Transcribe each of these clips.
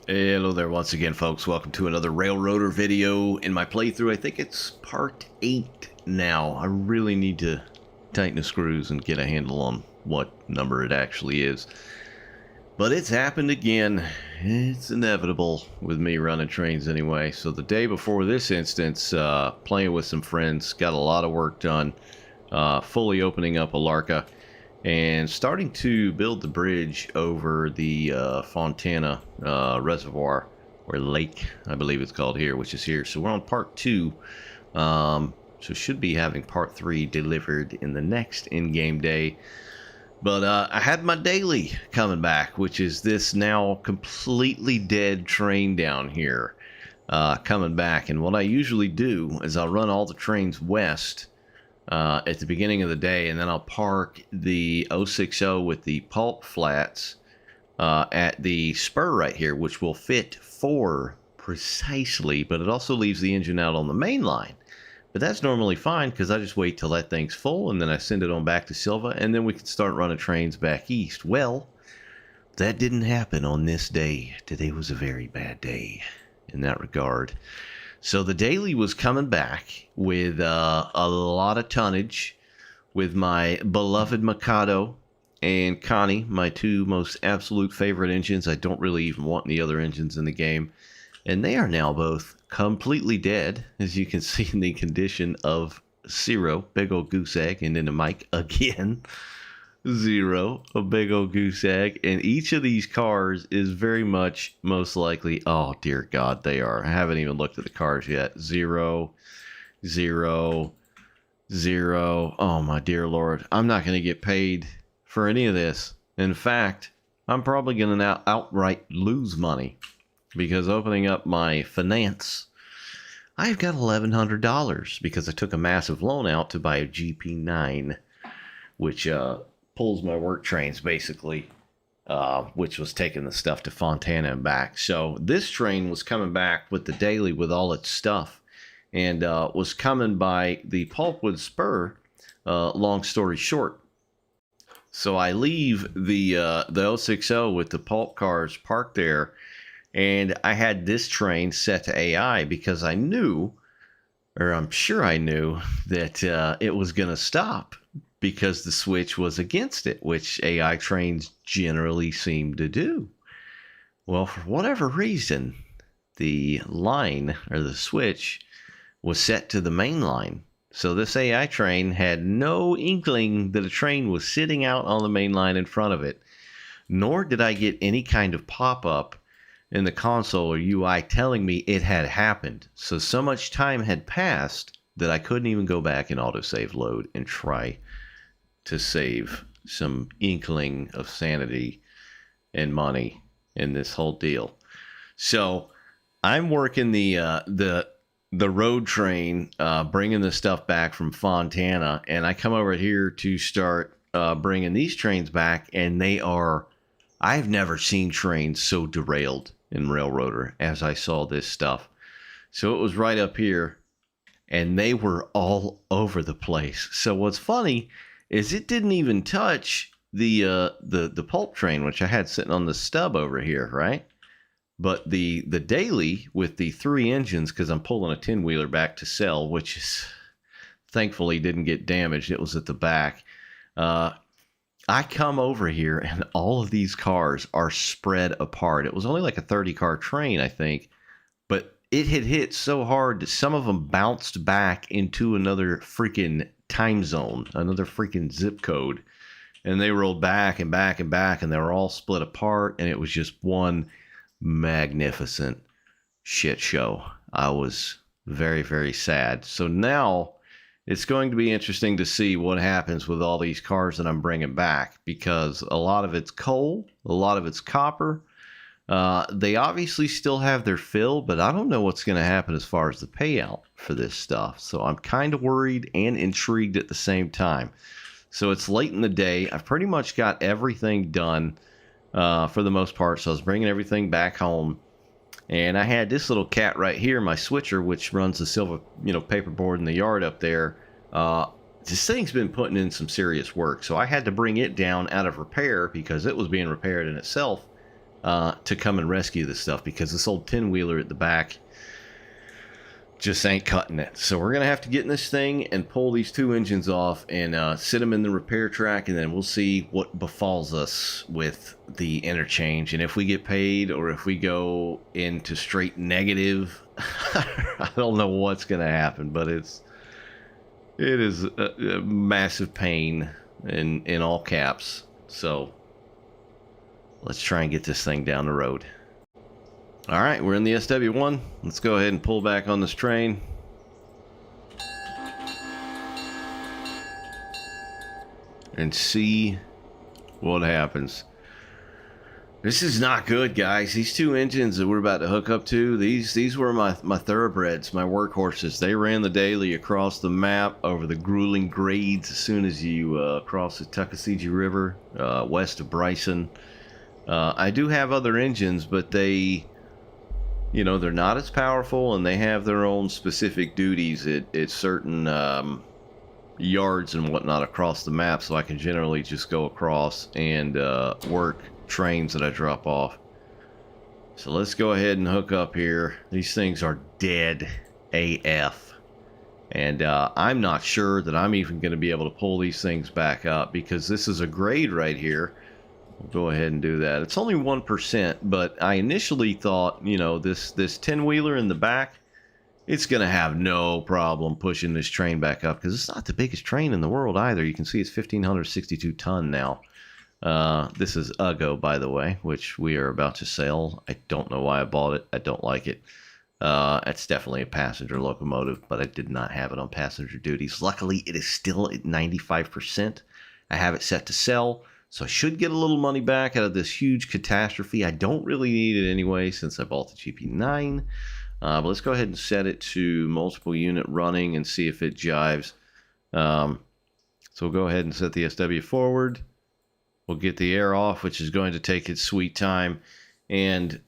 Hello there once again, folks. Welcome to another Railroader video in my playthrough. I think it's part 8 now. I really need to tighten the screws and get a handle on what number it actually is. But it's happened again. It's inevitable with me running trains anyway. So the day before this instance, playing with some friends, got a lot of work done, fully opening up a Larka and starting to build the bridge over the Fontana Reservoir, or lake, I believe it's called here, which is here. So we're on part 2. So should be having part 3 delivered in the next in-game day. But I had my daily coming back, which is this now completely dead train down here coming back. And what I usually do is I'll run all the trains west at the beginning of the day, and then I'll park the 060 with the pulp flats at the spur right here, which will fit 4 precisely, but it also leaves the engine out on the main line. But that's normally fine because I just wait till that thing's full and then I send it on back to Silva, and then we can start running trains back east. Well, that didn't happen on this day. Today was a very bad day in that regard. So the daily was coming back with a lot of tonnage, with my beloved Mikado and Connie, my 2 most absolute favorite engines. I don't really even want any other engines in the game. And they are now both completely dead, as you can see in the condition of Zero, big old goose egg, and then the mic again. Zero, a big old goose egg, and each of these cars is very much most likely, oh dear God, they are. I haven't even looked at the cars yet. 0, 0, 0. Oh my dear Lord, I'm not going to get paid for any of this. In fact, I'm probably going to outright lose money because opening up my finance, I've got $1,100 because I took a massive loan out to buy a GP9, which pulls my work trains basically, which was taking the stuff to Fontana and back. So this train was coming back with the daily with all its stuff, and was coming by the pulpwood spur, long story short. So I leave the 060 with the pulp cars parked there, and I had this train set to AI because I knew, or I'm sure I knew, that it was going to stop because the switch was against it, which AI trains generally seem to do. Well, for whatever reason, the line, or the switch, was set to the main line. So this AI train had no inkling that a train was sitting out on the main line in front of it, nor did I get any kind of pop-up in the console or UI telling me it had happened. So much time had passed that I couldn't even go back and autosave load and try to save some inkling of sanity and money in this whole deal. So I'm working the road train, bringing the stuff back from Fontana, and I come over here to start bringing these trains back, and I've never seen trains so derailed in Railroader as I saw this stuff. So it was right up here, and they were all over the place. So what's funny is it didn't even touch the pulp train, which I had sitting on the stub over here, right? But the daily with the 3 engines, because I'm pulling a 10-wheeler back to sell, which is thankfully didn't get damaged. It was at the back. I come over here, and all of these cars are spread apart. It was only like a 30-car train, I think, but it had hit so hard that some of them bounced back into another freaking time zone, another freaking zip code, and they rolled back and back and back, and they were all split apart, and it was just one magnificent shit show. I was very, very sad. So now it's going to be interesting to see what happens with all these cars that I'm bringing back, because a lot of it's coal, a lot of it's copper. They obviously still have their fill, but I don't know what's going to happen as far as the payout for this stuff. So I'm kind of worried and intrigued at the same time. So it's late in the day. I've pretty much got everything done for the most part. So I was bringing everything back home. And I had this little cat right here, my switcher, which runs the silver, paperboard in the yard up there. This thing's been putting in some serious work. So I had to bring it down out of repair because it was being repaired in itself. to come and rescue this stuff, because this old 10-wheeler at the back just ain't cutting it. So we're gonna have to get in this thing and pull these two engines off and sit them in the repair track, and then we'll see what befalls us with the interchange, and if we get paid or if we go into straight negative. I don't know what's gonna happen, but it is a massive pain in all caps. So let's try and get this thing down the road. All right, we're in the SW1. Let's go ahead and pull back on this train. And see what happens. This is not good, guys. These two engines that we're about to hook up to, these were my thoroughbreds, my workhorses. They ran the daily across the map over the grueling grades as soon as you cross the Tuckasegee River, west of Bryson. I do have other engines, but they... You know, they're not as powerful, and they have their own specific duties at certain yards and whatnot across the map, so I can generally just go across and work trains that I drop off. So let's go ahead and hook up here. These things are dead AF. And I'm not sure that I'm even going to be able to pull these things back up, because this is a grade right here. We'll go ahead and do that. It's only 1%, but I initially thought, you know, this 10-wheeler in the back, it's going to have no problem pushing this train back up, because it's not the biggest train in the world either. You can see it's 1,562 ton now. This is Uggo, by the way, which we are about to sell. I don't know why I bought it. I don't like it. It's definitely a passenger locomotive, but I did not have it on passenger duties. Luckily, it is still at 95%. I have it set to sell. So I should get a little money back out of this huge catastrophe. I don't really need it anyway since I bought the GP9. But let's go ahead and set it to multiple unit running and see if it jives. So we'll go ahead and set the SW forward. We'll get the air off, which is going to take its sweet time. And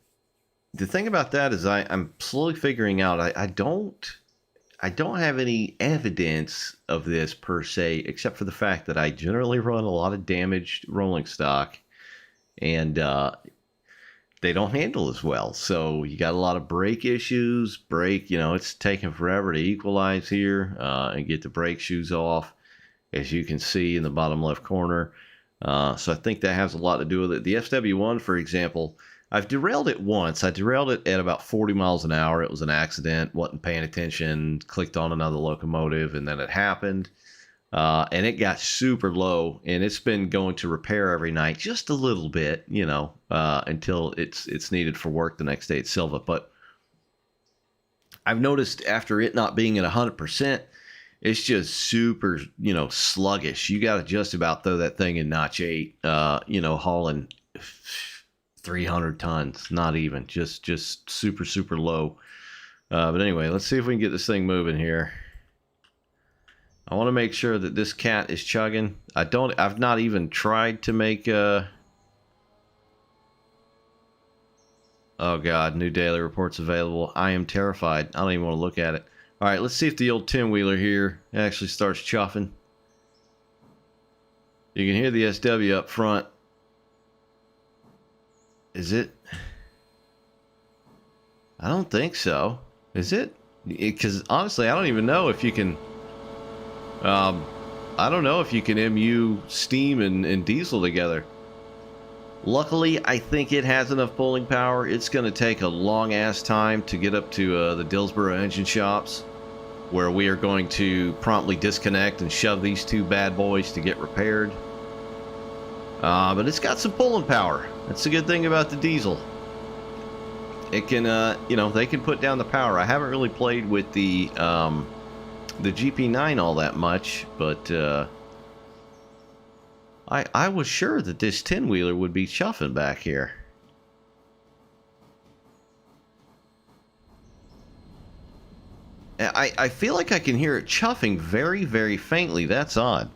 the thing about that is I'm slowly figuring out I don't have any evidence of this per se, except for the fact that I generally run a lot of damaged rolling stock, and they don't handle as well. So you got a lot of brake issues. You know, it's taking forever to equalize here and get the brake shoes off, as you can see in the bottom left corner. So I think that has a lot to do with it. The FW1, for example, I've derailed it once. I derailed it at about 40 miles an hour. It was an accident, wasn't paying attention, clicked on another locomotive, and then it happened. And it got super low, and it's been going to repair every night, just a little bit, you know, until it's needed for work the next day at Silva. But I've noticed after it not being at 100%, it's just super, you know, sluggish. You got to just about throw that thing in notch 8, you know, hauling 300 tons, not even, just super low. But anyway, let's see if we can get this thing moving here. I want to make sure that this cat is chugging. I've not even tried to make oh god, new daily reports available. I am terrified. I don't even want to look at it. All right, let's see if the old 10-wheeler here actually starts chuffing. You can hear the SW up front. Is it? I don't think so. Is it? Because honestly, I don't even know if you can. I don't know if you can MU steam and diesel together. Luckily, I think it has enough pulling power. It's going to take a long ass time to get up to the Dillsboro engine shops, where we are going to promptly disconnect and shove these two bad boys to get repaired. But it's got some pulling power. That's the good thing about the diesel. It can, you know, they can put down the power. I haven't really played with the GP9 all that much, but I was sure that this 10-wheeler would be chuffing back here. I feel like I can hear it chuffing very, very faintly. That's odd.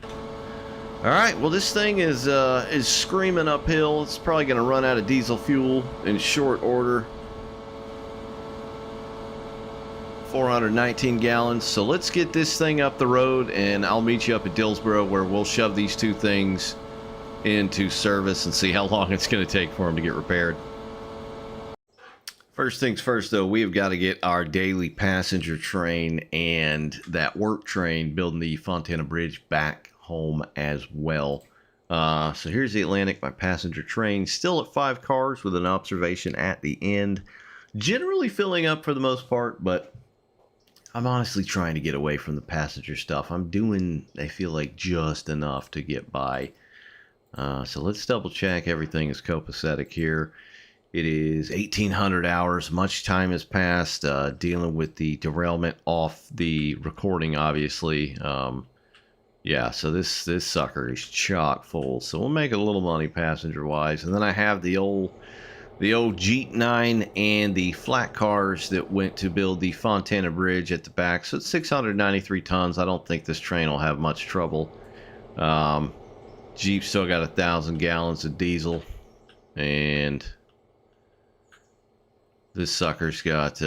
All right, well, this thing is screaming uphill. It's probably going to run out of diesel fuel in short order. 419 gallons. So let's get this thing up the road, and I'll meet you up at Dillsboro, where we'll shove these two things into service and see how long it's going to take for them to get repaired. First things first, though, we've got to get our daily passenger train and that work train building the Fontana Bridge back home as well. So here's the Atlantic, my passenger train, still at 5 cars with an observation at the end. Generally filling up for the most part, but I'm honestly trying to get away from the passenger stuff. I'm doing, I feel like, just enough to get by. So let's double check everything is copacetic here. It is 1,800 hours. Much time has passed dealing with the derailment off the recording, obviously. Yeah, so this sucker is chock full. So we'll make a little money passenger-wise. And then I have the old Jeep 9 and the flat cars that went to build the Fontana Bridge at the back. So it's 693 tons. I don't think this train will have much trouble. Jeep still got 1,000 gallons of diesel. And this sucker's got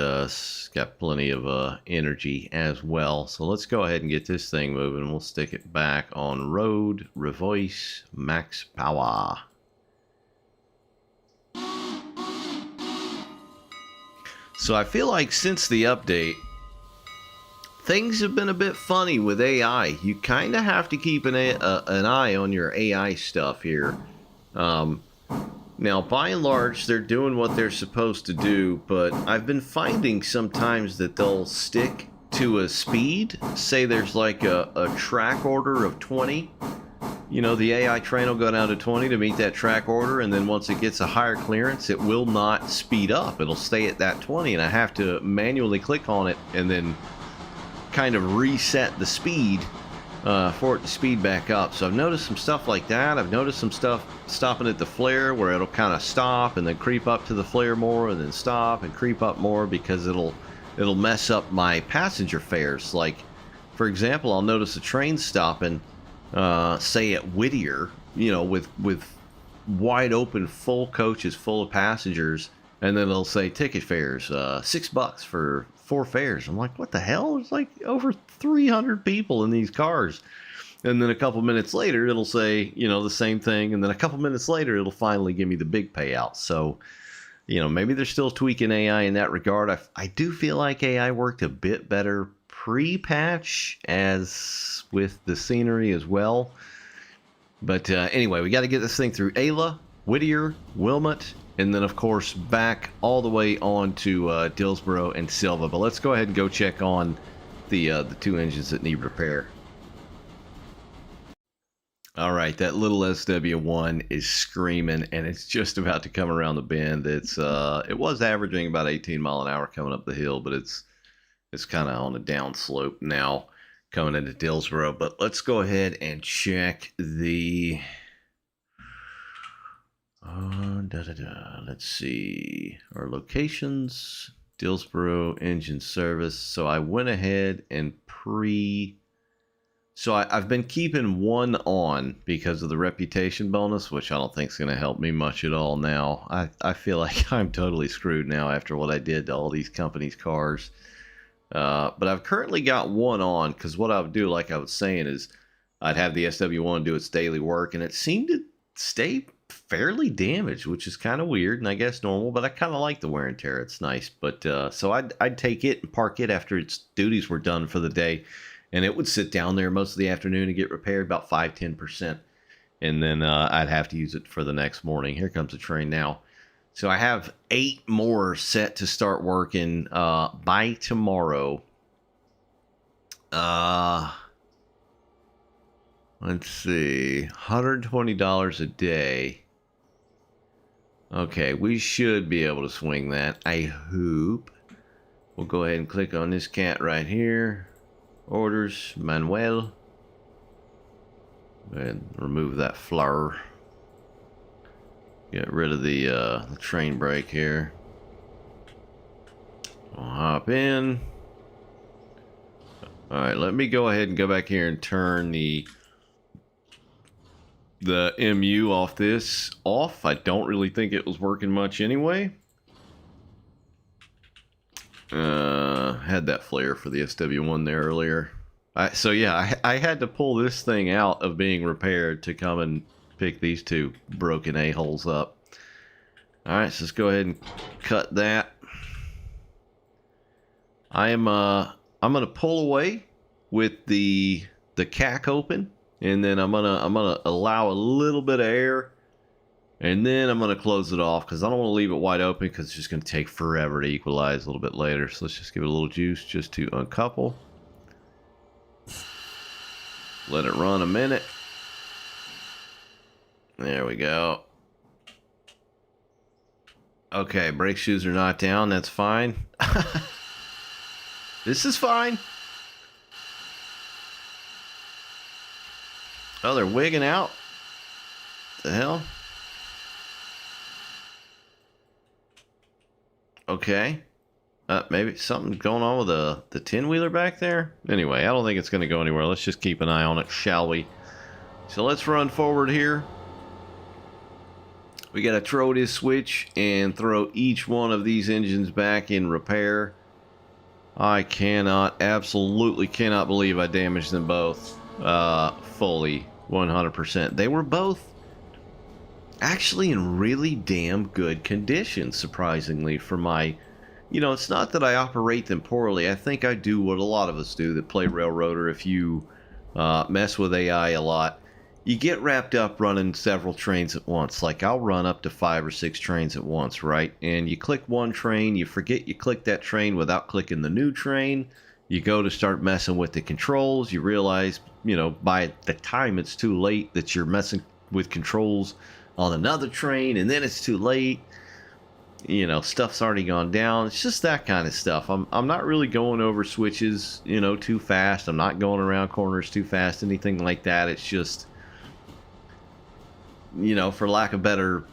plenty of energy as well. So let's go ahead and get this thing moving. We'll stick it back on road, reverse, max power. So I feel like since the update, things have been a bit funny with AI. You kind of have to keep an eye on your AI stuff here. Now, by and large, they're doing what they're supposed to do, but I've been finding sometimes that they'll stick to a speed. Say there's like a track order of 20. You know, the AI train will go down to 20 to meet that track order, and then once it gets a higher clearance, it will not speed up. It'll stay at that 20, and I have to manually click on it and then kind of reset the speed for it to speed back up. So I've noticed some stuff like that. I've noticed some stuff stopping at the flare where it'll kind of stop and then creep up to the flare more and then stop and creep up more because it'll mess up my passenger fares. Like, for example, I'll notice a train stopping, say at Whittier, you know, with wide open full coaches full of passengers, and then it'll say ticket fares, $6 for 4 fares. I'm like, what the hell? There's like over 300 people in these cars. And then a couple minutes later, it'll say, you know, the same thing. And then a couple minutes later, it'll finally give me the big payout. So, you know, maybe they're still tweaking AI in that regard. I do feel like AI worked a bit better pre-patch as with the scenery as well. But anyway, we got to get this thing through Ayla, Whittier, Wilmot, and then, of course, back all the way on to Dillsboro and Silva. But let's go ahead and go check on the 2 engines that need repair. All right, that little SW1 is screaming, and it's just about to come around the bend. It was averaging about 18 mile an hour coming up the hill, but it's kind of on a down slope now coming into Dillsboro. But let's go ahead and check the... let's see our locations. Dillsboro engine service. So I went ahead and I've been keeping one on because of the reputation bonus, which I don't think is going to help me much at all now. I feel like I'm totally screwed now after what I did to all these companies' cars. But I've currently got one on because what I would do, like I was saying, is I'd have the SW1 do its daily work, and it seemed to stay fairly damaged, which is kind of weird and I guess normal, but I kind of like the wear and tear. It's nice. But so I'd take it and park it after its duties were done for the day, and it would sit down there most of the afternoon and get repaired about 5-10%, and then I'd have to use it for the next morning. Here comes the train now. So I have 8 more set to start working by tomorrow. Let's see, $120 a day. Okay, we should be able to swing that, I hope. We'll go ahead and click on this cat right here. Orders, Manuel. And remove that flour. Get rid of the train brake here. I'll hop in. Alright, let me go ahead and go back here and turn the MU off this off. I don't really think it was working much anyway. Had that flare for the SW1 there earlier. So yeah, I had to pull this thing out of being repaired to come and pick these two broken a-holes up. Alright, so let's go ahead and cut that. I'm gonna pull away with the cack open, and then I'm gonna allow a little bit of air, and then I'm gonna close it off because I don't want to leave it wide open because it's just gonna take forever to equalize a little bit later. So let's just give it a little juice just to uncouple. Let it run a minute. There we go. Okay, brake shoes are not down. That's fine. This is fine. Oh, they're wigging out. What the hell? Okay. Maybe something's going on with the 10-wheeler back there. Anyway, I don't think it's going to go anywhere. Let's just keep an eye on it, shall we? So let's run forward here. We got to throw this switch and throw each one of these engines back in repair. I absolutely cannot believe I damaged them both fully, 100%. They were both actually in really damn good condition, surprisingly, for my... You know, it's not that I operate them poorly. I think I do what a lot of us do that play Railroader. If you mess with AI a lot, you get wrapped up running several trains at once. Like, I'll run up to 5 or 6 trains at once, right? And you click one train, you forget you click that train without clicking the new train. You go to start messing with the controls. You realize, you know, by the time it's too late that you're messing with controls on another train, and then it's too late. You know, stuff's already gone down. It's just that kind of stuff. I'm not really going over switches, you know, too fast. I'm not going around corners too fast, anything like that. It's just... you know, for lack of better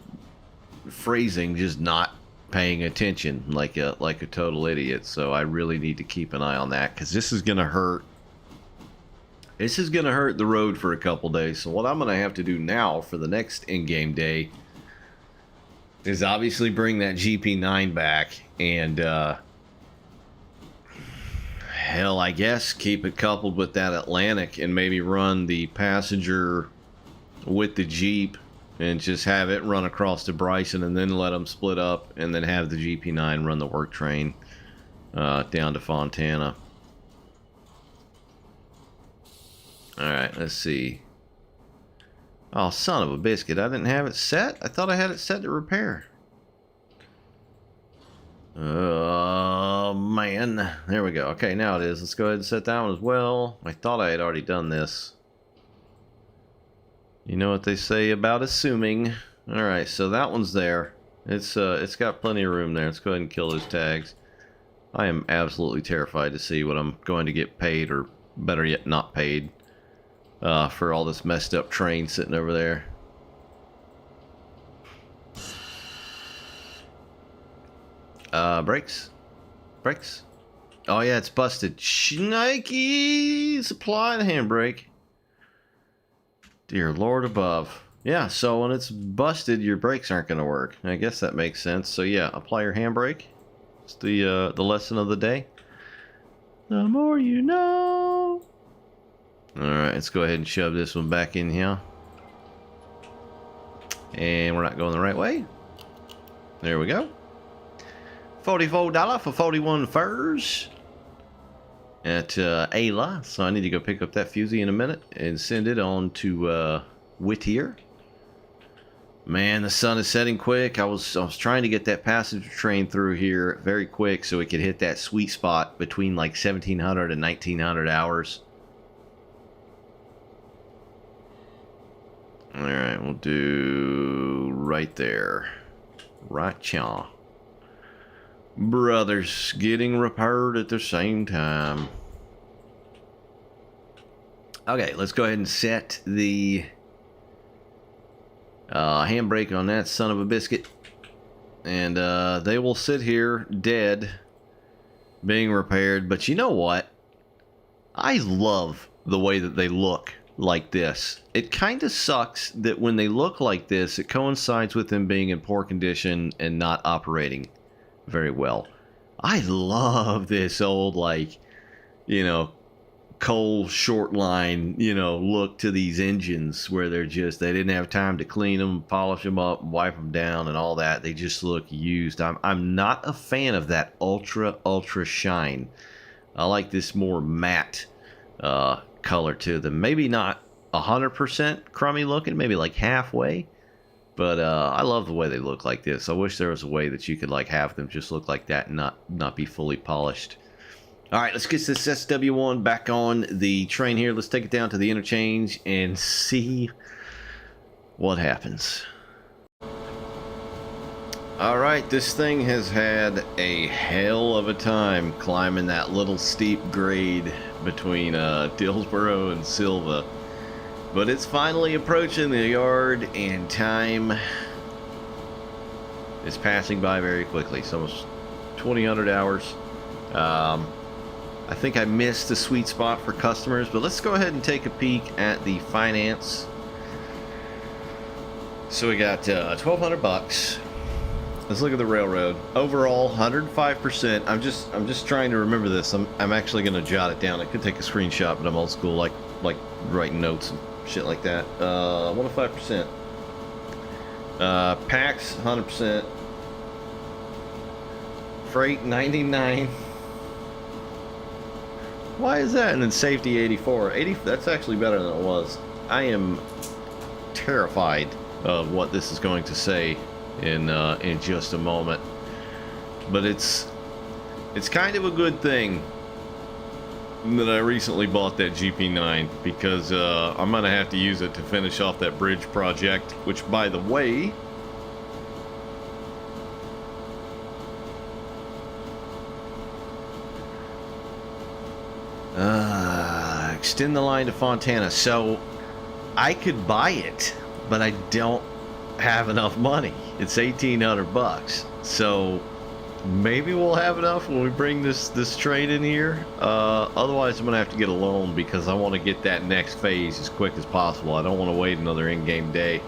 phrasing, just not paying attention like a total idiot. So I really need to keep an eye on that, because this is gonna hurt. This is gonna hurt the road for a couple days. So what I'm gonna have to do now for the next in-game day is obviously bring that GP9 back and hell, I guess keep it coupled with that Atlantic and maybe run the passenger with the Jeep and just have it run across to Bryson and then let them split up, and then have the GP9 run the work train down to Fontana. Alright, let's see. Oh, son of a biscuit. I didn't have it set? I thought I had it set to repair. Oh, man. There we go. Okay, now it is. Let's go ahead and set that one as well. I thought I had already done this. You know what they say about assuming. Alright, so that one's there. It's got plenty of room there. Let's go ahead and kill those tags. I am absolutely terrified to see what I'm going to get paid, or better yet, not paid, for all this messed up train sitting over there. Brakes? Brakes? Oh yeah, it's busted. Shnikes! Apply the handbrake. Dear Lord above. Yeah, so when it's busted, your brakes aren't going to work. I guess that makes sense. So yeah, apply your handbrake. It's the lesson of the day. The more you know. Alright, let's go ahead and shove this one back in here. And we're not going the right way. There we go. $44 for 41 furs at Ayla. So I need to go pick up that fusee in a minute and send it on to Whittier. Man, the sun is setting quick. I was trying to get that passenger train through here very quick so we could hit that sweet spot between like 1700 and 1900 hours. Alright, we'll do right there. Right chaw. Brothers getting repaired at the same time. Okay, let's go ahead and set the handbrake on that son of a biscuit. And they will sit here dead, being repaired. But you know what? I love the way that they look like this. It kind of sucks that when they look like this, it coincides with them being in poor condition and not operating very well. I love this old, like, you know, coal short line, you know, look to these engines where they didn't have time to clean them, polish them up, wipe them down, and all that. They just look used. I'm not a fan of that ultra shine. I like this more matte color to them. Maybe not 100% crummy looking, maybe like halfway. But I love the way they look like this. I wish there was a way that you could like have them just look like that and not be fully polished. All right, let's get this SW1 back on the train here. Let's take it down to the interchange and see what happens. All right, this thing has had a hell of a time climbing that little steep grade between Dillsboro and Silva. But it's finally approaching the yard, and time is passing by very quickly. It's almost 2,000 hours. I think I missed the sweet spot for customers, but let's go ahead and take a peek at the finance. So we got 1,200 bucks. Let's look at the railroad. Overall, 105%. I'm just trying to remember this. I'm actually going to jot it down. I could take a screenshot, but I'm old school, like writing notes and shit like that. 105%. Packs 100%. Freight 99. Why is that? And then safety 84. 80. That's actually better than it was. I am terrified of what this is going to say in just a moment. But it's kind of a good thing that I recently bought that GP9, because I'm gonna have to use it to finish off that bridge project, which, by the way, extend the line to Fontana. So I could buy it, but I don't have enough money. It's 1,800 bucks. So maybe we'll have enough when we bring this train in here. Otherwise, I'm gonna have to get a loan, because I want to get that next phase as quick as possible. I don't want to wait another in-game day.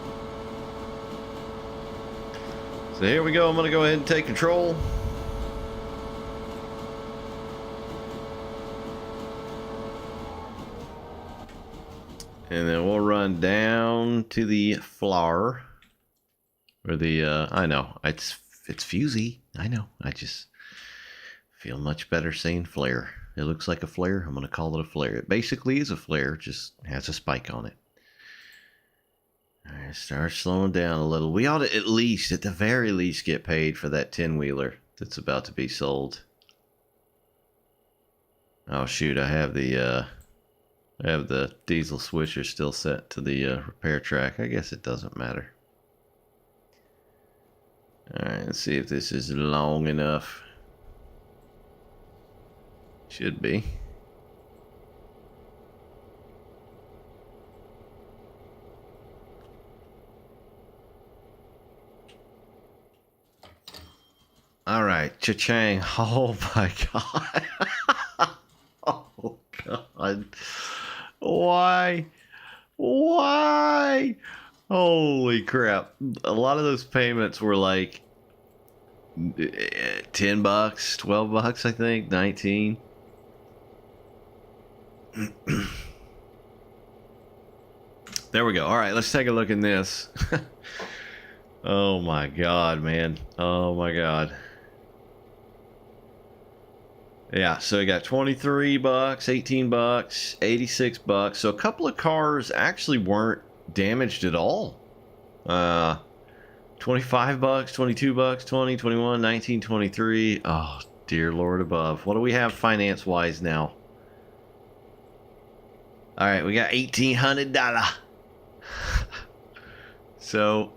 So here we go. I'm gonna go ahead and take control. And then we'll run down to the floor. Or the, I know, it's fusey. I know. I just feel much better saying flare. It looks like a flare. I'm going to call it a flare. It basically is a flare, just has a spike on it. All right, start slowing down a little. We ought to at least, at the very least, get paid for that 10-wheeler that's about to be sold. Oh shoot, I have the diesel switcher still set to the repair track. I guess it doesn't matter. Alright, let's see if this is long enough. Should be. Alright, cha-chang. Oh my god. Oh god. Why? Why? Holy crap. A lot of those payments were like 10 bucks, 12 bucks, I think, 19. There we go. All right, let's take a look at this. Oh my god, man. Oh my god. Yeah, so we got 23 bucks, 18 bucks, 86 bucks. So a couple of cars actually weren't damaged at all. 25 bucks, 22 bucks, 20, 21, 19, 23. Oh, dear Lord above. What do we have finance wise now? All right, we got $1,800. So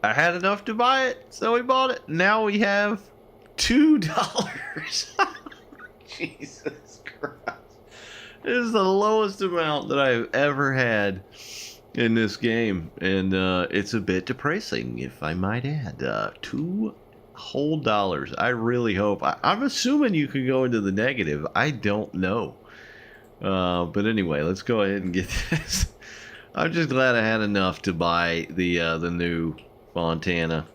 I had enough to buy it, so we bought it. Now we have $2. Jesus Christ. This is the lowest amount that I've ever had in this game, and it's a bit depressing, if I might add. $2 whole. I really hope. I'm assuming you can go into the negative. I don't know. But anyway, let's go ahead and get this. I'm just glad I had enough to buy the new Fontana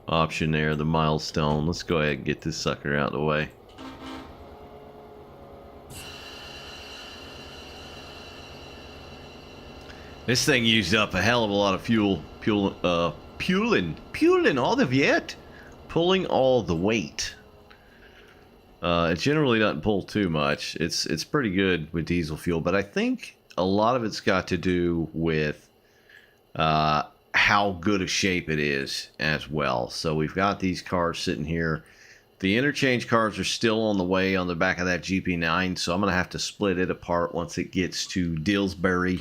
option there, the milestone. Let's go ahead and get this sucker out of the way. This thing used up a hell of a lot of fueling all the Viet, pulling all the weight. It generally doesn't pull too much. It's pretty good with diesel fuel, but I think a lot of it's got to do with how good a shape it is as well. So we've got these cars sitting here. The interchange cars are still on the way on the back of that GP9, so I'm going to have to split it apart once it gets to Dillsboro.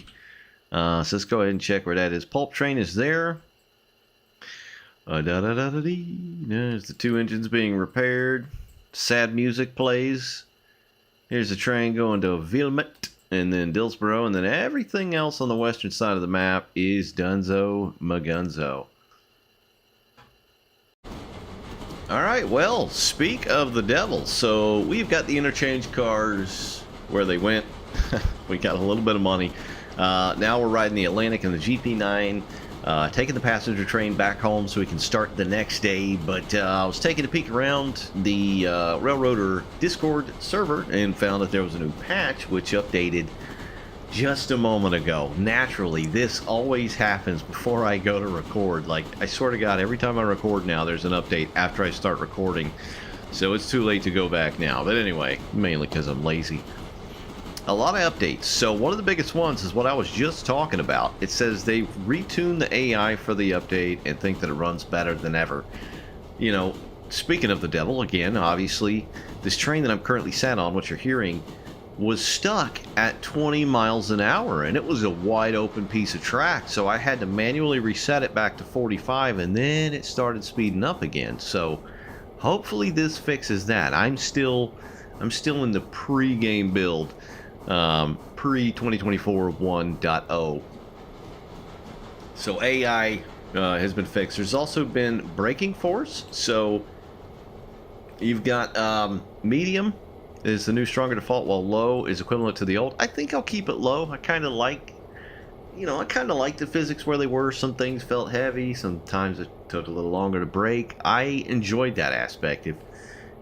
So let's go ahead and check where that is. Pulp train is there. There's the two engines being repaired. Sad music plays. Here's the train going to Wilmot and then Dillsboro, and then everything else on the western side of the map is Dunzo Magunzo. Alright, well, speak of the devil. So we've got the interchange cars where they went. We got a little bit of money. Now we're riding the Atlantic and the GP9, taking the passenger train back home so we can start the next day. But I was taking a peek around the Railroader Discord server and found that there was a new patch which updated just a moment ago. Naturally, this always happens before I go to record. Like, I swear to God, every time I record now, there's an update after I start recording. So it's too late to go back now. But anyway, mainly because I'm lazy. A lot of updates. So one of the biggest ones is what I was just talking about. It says they've retuned the AI for the update and think that it runs better than ever. You know, speaking of the devil, again, obviously, this train that I'm currently sat on, what you're hearing, was stuck at 20 miles an hour, and it was a wide open piece of track, so I had to manually reset it back to 45, and then it started speeding up again. So hopefully this fixes that. I'm still in the pre-game build, pre-2024 1.0. So AI has been fixed. There's also been braking force. So you've got medium is the new stronger default, while low is equivalent to the old. I think I'll keep it low. I kind of like, I kind of like the physics where they were. Some things felt heavy. Sometimes it took a little longer to brake. I enjoyed that aspect.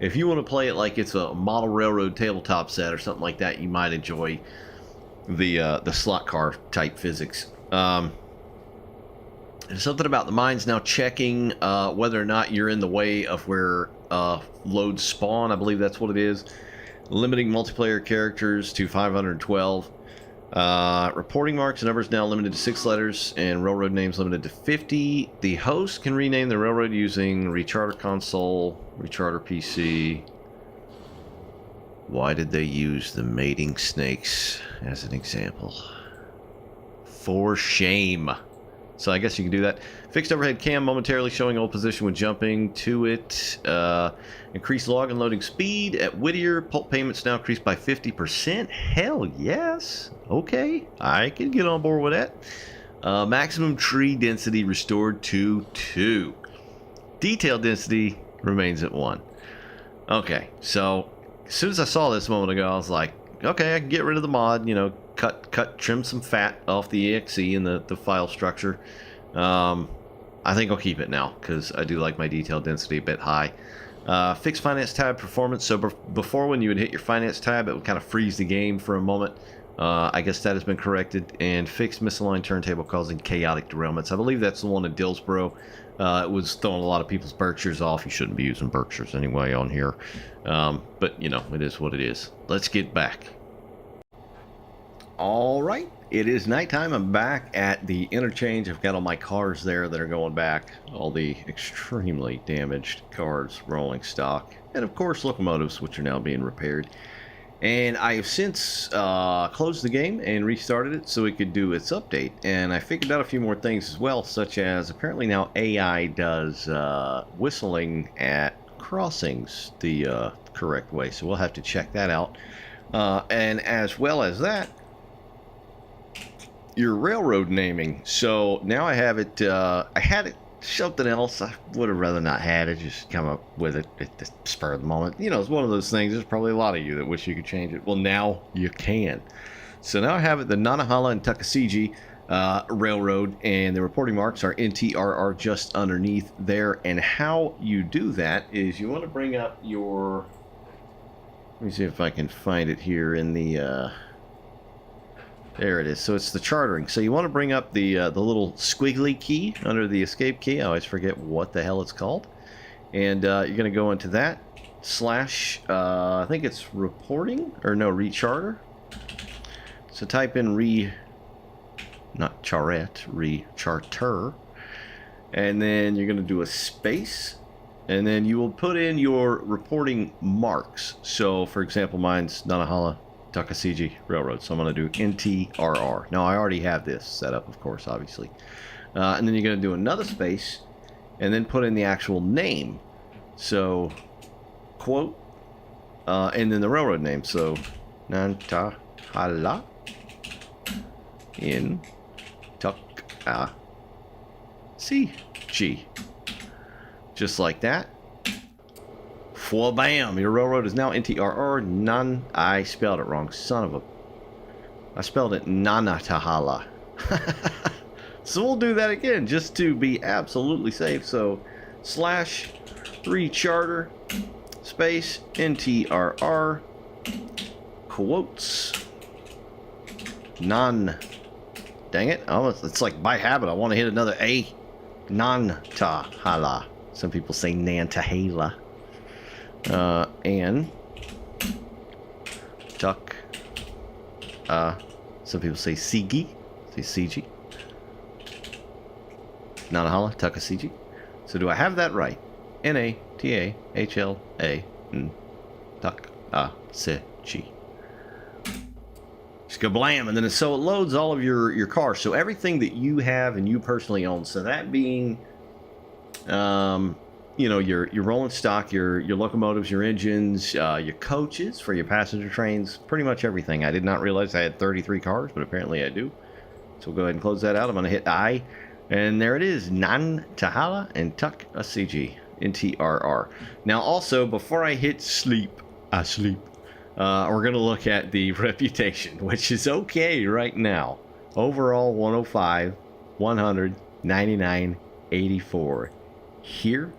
If you want to play it like it's a model railroad tabletop set or something like that, you might enjoy the slot car type physics. There's something about the mines now checking whether or not you're in the way of where loads spawn. I believe that's what it is. Limiting multiplayer characters to 512. Reporting marks and numbers now limited to 6 letters, and railroad names limited to 50. The host can rename the railroad using Recharter Console, Recharter PC. Why did they use the mating snakes as an example? For shame. So I guess you can do that. Fixed overhead cam momentarily showing old position when jumping to it. Increased log and loading speed at Whittier. Pulp payments now increased by 50%. Hell yes. Okay, I can get on board with that. Maximum tree density restored to 2. Detail density remains at 1. Okay, so as soon as I saw this a moment ago, I was like, okay, I can get rid of the mod, trim some fat off the exe and the file structure. I think I'll keep it now because I do like my detail density a bit high. Fixed finance tab performance. So before, when you would hit your finance tab, it would kind of freeze the game for a moment. I guess that has been corrected. And fixed misaligned turntable causing chaotic derailments. I believe that's the one in Dillsboro. It was throwing a lot of people's Berkshires off. You shouldn't be using Berkshires anyway on here. But, it is what it is. Let's get back. All right, it is nighttime. I'm back at the interchange. I've got all my cars there that are going back. All the extremely damaged cars rolling stock. And of course, locomotives, which are now being repaired. And I have since closed the game and restarted it so it could do its update. And I figured out a few more things as well, such as apparently now AI does whistling at crossings the correct way. So we'll have to check that out. And as well as that, your railroad naming. So now I have it, I had it something else. I would have rather not had it, just come up with it at the spur of the moment. It's one of those things. There's probably a lot of you that wish you could change it. Well, now you can. So now I have it the Nanahala and Tuckasegee Railroad, and the reporting marks are NTRR just underneath there. And how you do that is you want to bring up your, let me see if I can find it here in the There it is. So it's the chartering. So you want to bring up the little squiggly key under the escape key. I always forget what the hell it's called. And you're going to go into that slash, I think it's reporting, or no, recharter. So type in not charette, recharter. And then you're going to do a space. And then you will put in your reporting marks. So, for example, mine's Nanahala Takasiji Railroad. So I'm going to do NTRR. Now, I already have this set up, of course, obviously. And then you're going to do another space and then put in the actual name. So, quote, and then the railroad name. So, Nantahala in Takasiji. Just like that. For bam, your railroad is now NTRR. I spelled it wrong. Son of a. I spelled it Nanatahala. So we'll do that again just to be absolutely safe. So slash recharter space NTRR quotes dang it. Oh, it's like by habit. I want to hit another A. Nantahala. Some people say Nantahala. And Tuck. Some people say Sigi. Say CG. Nanahala, Takasiji. So do I have that right? N-A-T-A-H-L-A. Takasiji. Just go blam, and then so it loads all of your cars. So everything that you have and you personally own. So that being, you know, your rolling stock, your locomotives, your engines, your coaches for your passenger trains, pretty much everything. I did not realize I had 33 cars, but apparently I do. So we'll go ahead and close that out. I'm going to hit I, and there it is, Nantahala and Takasiji, NTRR. Now also, before I hit sleep, we're going to look at the reputation, which is okay right now. Overall 105, 100, 99, 84. Here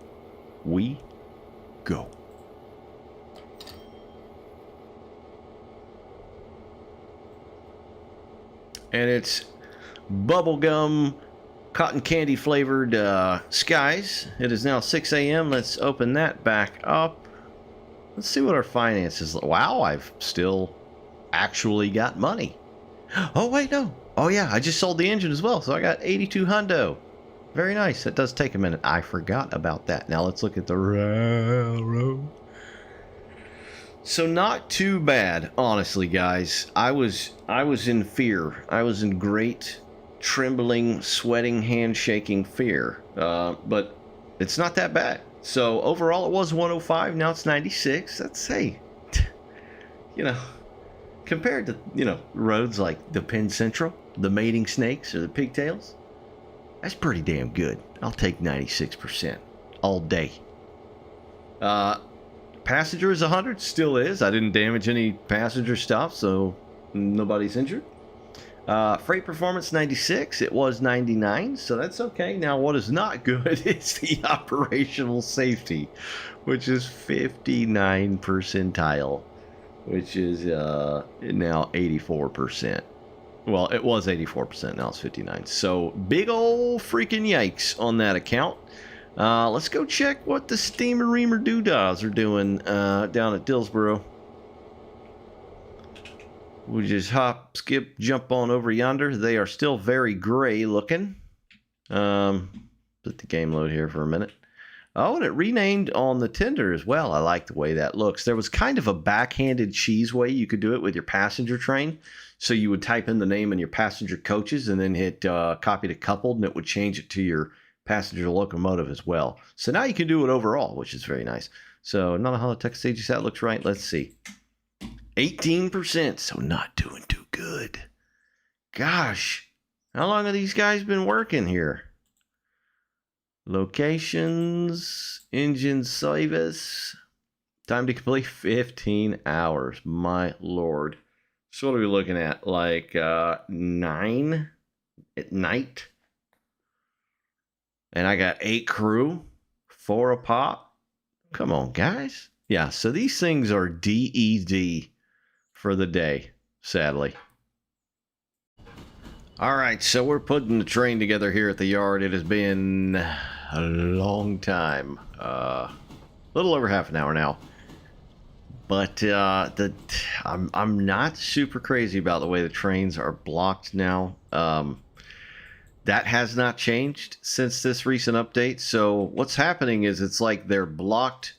we go. And it's bubblegum cotton candy flavored skies. It is now 6 a.m. Let's open that back up. Let's see what our finances. Wow, I've still actually got money. Oh wait, no. Oh yeah, I just sold the engine as well, so I got 82 hundo. Very nice. That does take a minute. I forgot about that. Now let's look at the railroad. So not too bad, honestly, guys. I was in fear. I was in great trembling, sweating, handshaking fear. But it's not that bad. So overall, it was 105. Now it's 96. That's, hey, you know, compared to, you know, roads like the Penn Central, the Mating Snakes, or the Pigtails. That's pretty damn good. I'll take 96% all day. Passenger is 100, still is. I didn't damage any passenger stuff, so nobody's injured. Freight performance 96. It was 99, so that's okay. Now, what is not good is the operational safety, which is 59 percentile, which is now 84%. Well, it was 84%, now it's 59. So, big ol' freaking yikes on that account. Let's go check what the steamer reamer doodahs are doing down at Dillsboro. We just hop, skip, jump on over yonder. They are still very gray looking. Let the game load here for a minute. Oh, and it renamed on the tender as well. I like the way that looks. There was kind of a backhanded cheese way you could do it with your passenger train. So you would type in the name in your passenger coaches and then hit copy to coupled, and it would change it to your passenger locomotive as well. So now you can do it overall, which is very nice. So Nanahala Takasiji, that looks right. Let's see. 18%, so not doing too good. Gosh, how long have these guys been working here? Locations, engine service, time to complete 15 hours. My lord. So what are we looking at? Like 9 at night? And I got 8 crew, 4 a pop. Come on, guys. Yeah, so these things are DED for the day, sadly. All right, so we're putting the train together here at the yard. It has been a long time, a little over half an hour now. But I'm not super crazy about the way the trains are blocked now. That has not changed since this recent update. So what's happening is it's like they're blocked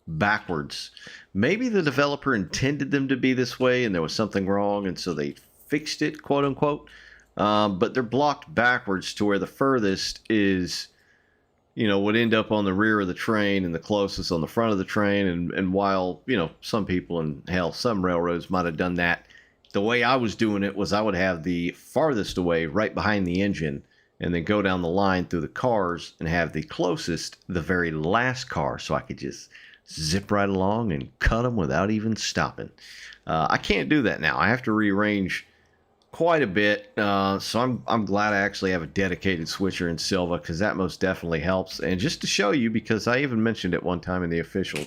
backwards. Maybe the developer intended them to be this way and there was something wrong, and so they fixed it, quote unquote. But they're blocked backwards to where the furthest is, would end up on the rear of the train and the closest on the front of the train. And while, some people and hell, some railroads might have done that, the way I was doing it was I would have the farthest away right behind the engine and then go down the line through the cars and have the closest, the very last car, so I could just zip right along and cut them without even stopping. I can't do that now. I have to rearrange quite a bit, so I'm glad I actually have a dedicated switcher in Silva, because that most definitely helps. And just to show you, because I even mentioned it one time in the official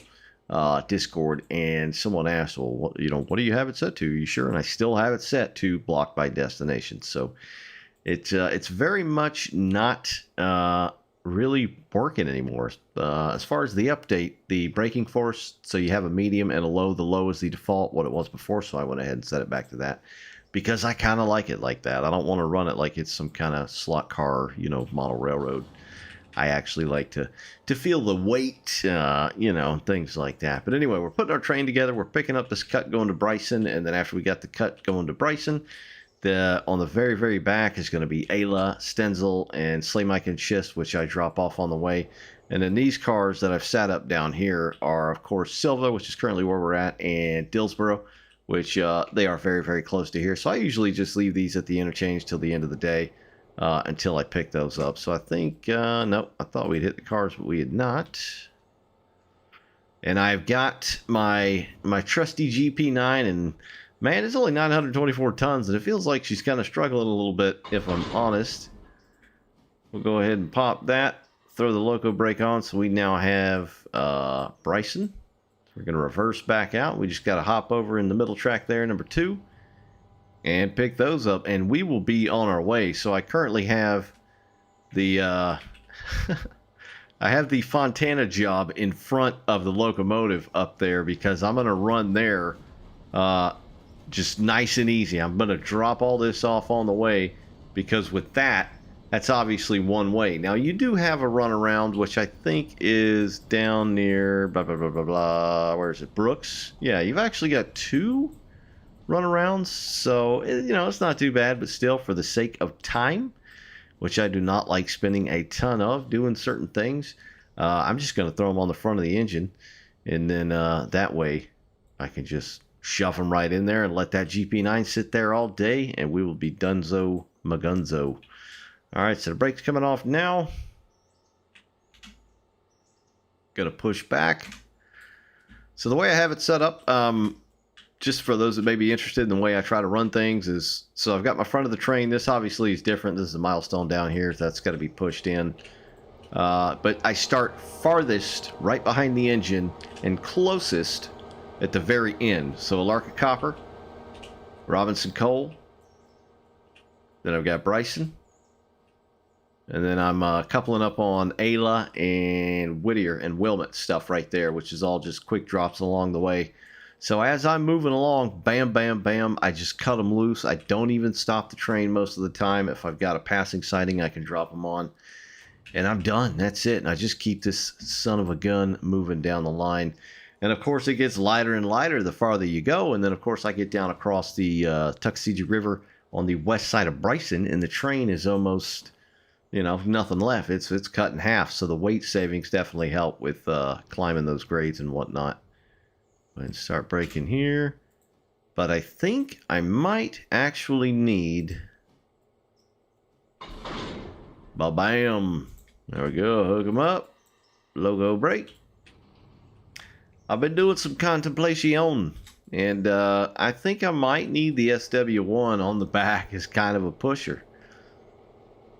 Discord, and someone asked, well, what do you have it set to? Are you sure? And I still have it set to block by destination. So it's very much not really working anymore. As far as the update, the braking force, so you have a medium and a low. The low is the default, what it was before, so I went ahead and set it back to that, because I kind of like it like that. I don't want to run it like it's some kind of slot car, model railroad. I actually like to feel the weight, things like that. But anyway, we're putting our train together. We're picking up this cut going to Bryson, and then after we got the cut going to Bryson, on the very, very back is going to be Ayla, Stenzel, and Slayemike and Schist, which I drop off on the way. And then these cars that I've sat up down here are, of course, Silva, which is currently where we're at, and Dillsboro, which they are very, very close to here. So I usually just leave these at the interchange till the end of the day until I pick those up. So I think, nope, I thought we'd hit the cars, but we had not. And I've got my trusty GP9, and man, it's only 924 tons, and it feels like she's kind of struggling a little bit, if I'm honest. We'll go ahead and pop that, throw the loco brake on, so we now have Bryson. We're going to reverse back out. We just got to hop over in the middle track there, number 2, and pick those up, and we will be on our way. So I currently have the I have the Fontana job in front of the locomotive up there, because I'm going to run there just nice and easy. I'm going to drop all this off on the way, because with that's obviously one way. Now, you do have a runaround, which I think is down near blah, blah, blah, blah, blah. Where is it? Brooks? Yeah, you've actually got 2 runarounds. So, it's not too bad, but still, for the sake of time, which I do not like spending a ton of doing certain things, I'm just going to throw them on the front of the engine. And then that way, I can just shove them right in there and let that GP9 sit there all day, and we will be donezo magunzo. All right, so the brake's coming off now. Gonna push back. So the way I have it set up, just for those that may be interested in the way I try to run things, is, so I've got my front of the train. This obviously is different. This is a milestone down here, so that's got to be pushed in. But I start farthest right behind the engine and closest at the very end. So Alarka Copper, Robinson Coal, then I've got Bryson, and then I'm coupling up on Ayla and Whittier and Wilmot stuff right there, which is all just quick drops along the way. So as I'm moving along, bam, bam, bam, I just cut them loose. I don't even stop the train most of the time. If I've got a passing sighting, I can drop them on, and I'm done. That's it. And I just keep this son of a gun moving down the line. And, of course, it gets lighter and lighter the farther you go. And then, of course, I get down across the Tuckasegee River on the west side of Bryson, and the train is almost, nothing left. It's cut in half. So the weight savings definitely help with climbing those grades and whatnot. And start braking here. But I think I might actually need... Ba-bam. There we go. Hook them up. Logo brake. I've been doing some contemplation, and I think I might need the SW1 on the back as kind of a pusher.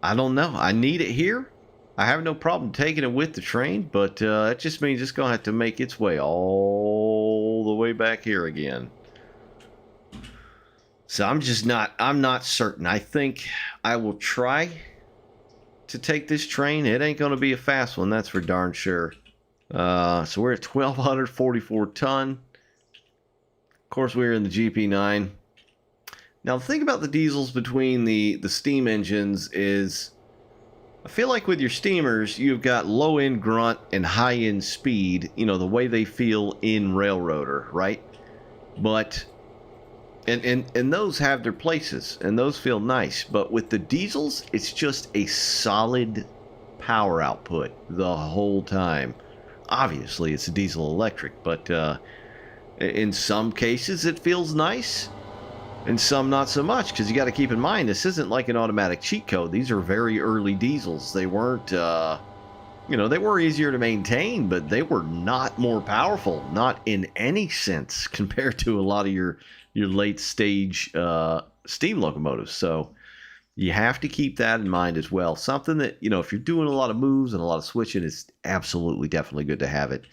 I don't know. I need it here. I have no problem taking it with the train, but it just means it's going to have to make its way all the way back here again. So I'm not certain. I think I will try to take this train. It ain't going to be a fast one, that's for darn sure. So we're at 1,244 ton. Of course, we're in the GP9. Now, the thing about the diesels between the steam engines is, I feel like with your steamers, you've got low-end grunt and high-end speed, you know, the way they feel in Railroader, right? But, and those have their places, and those feel nice. But with the diesels, it's just a solid power output the whole time. Obviously, it's a diesel electric, but in some cases, it feels nice. And some not so much, because you got to keep in mind, this isn't like an automatic cheat code. These are very early diesels. They weren't, you know, they were easier to maintain, but they were not more powerful, not in any sense, compared to a lot of your late stage steam locomotives. So you have to keep that in mind as well. Something that, you know, if you're doing a lot of moves and a lot of switching, it's absolutely definitely good to have it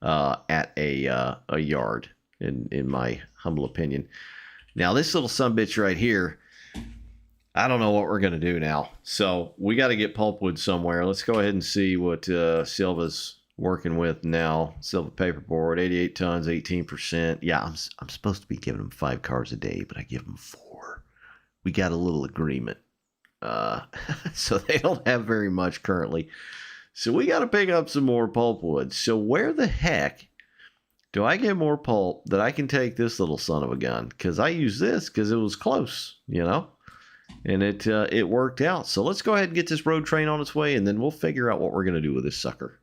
at a yard, in my humble opinion. Now, this little sumbitch right here, I don't know what we're going to do now. So we got to get pulpwood somewhere. Let's go ahead and see what Silva's working with now. Silva paperboard, 88 tons, 18%. Yeah, I'm supposed to be giving them 5 cars a day, but I give them 4. We got a little agreement. So they don't have very much currently. So we got to pick up some more pulpwood. So where the heck do I get more pulp that I can take this little son of a gun? Because I use this because it was close, you know, and it worked out. So let's go ahead and get this road train on its way, and then we'll figure out what we're going to do with this sucker.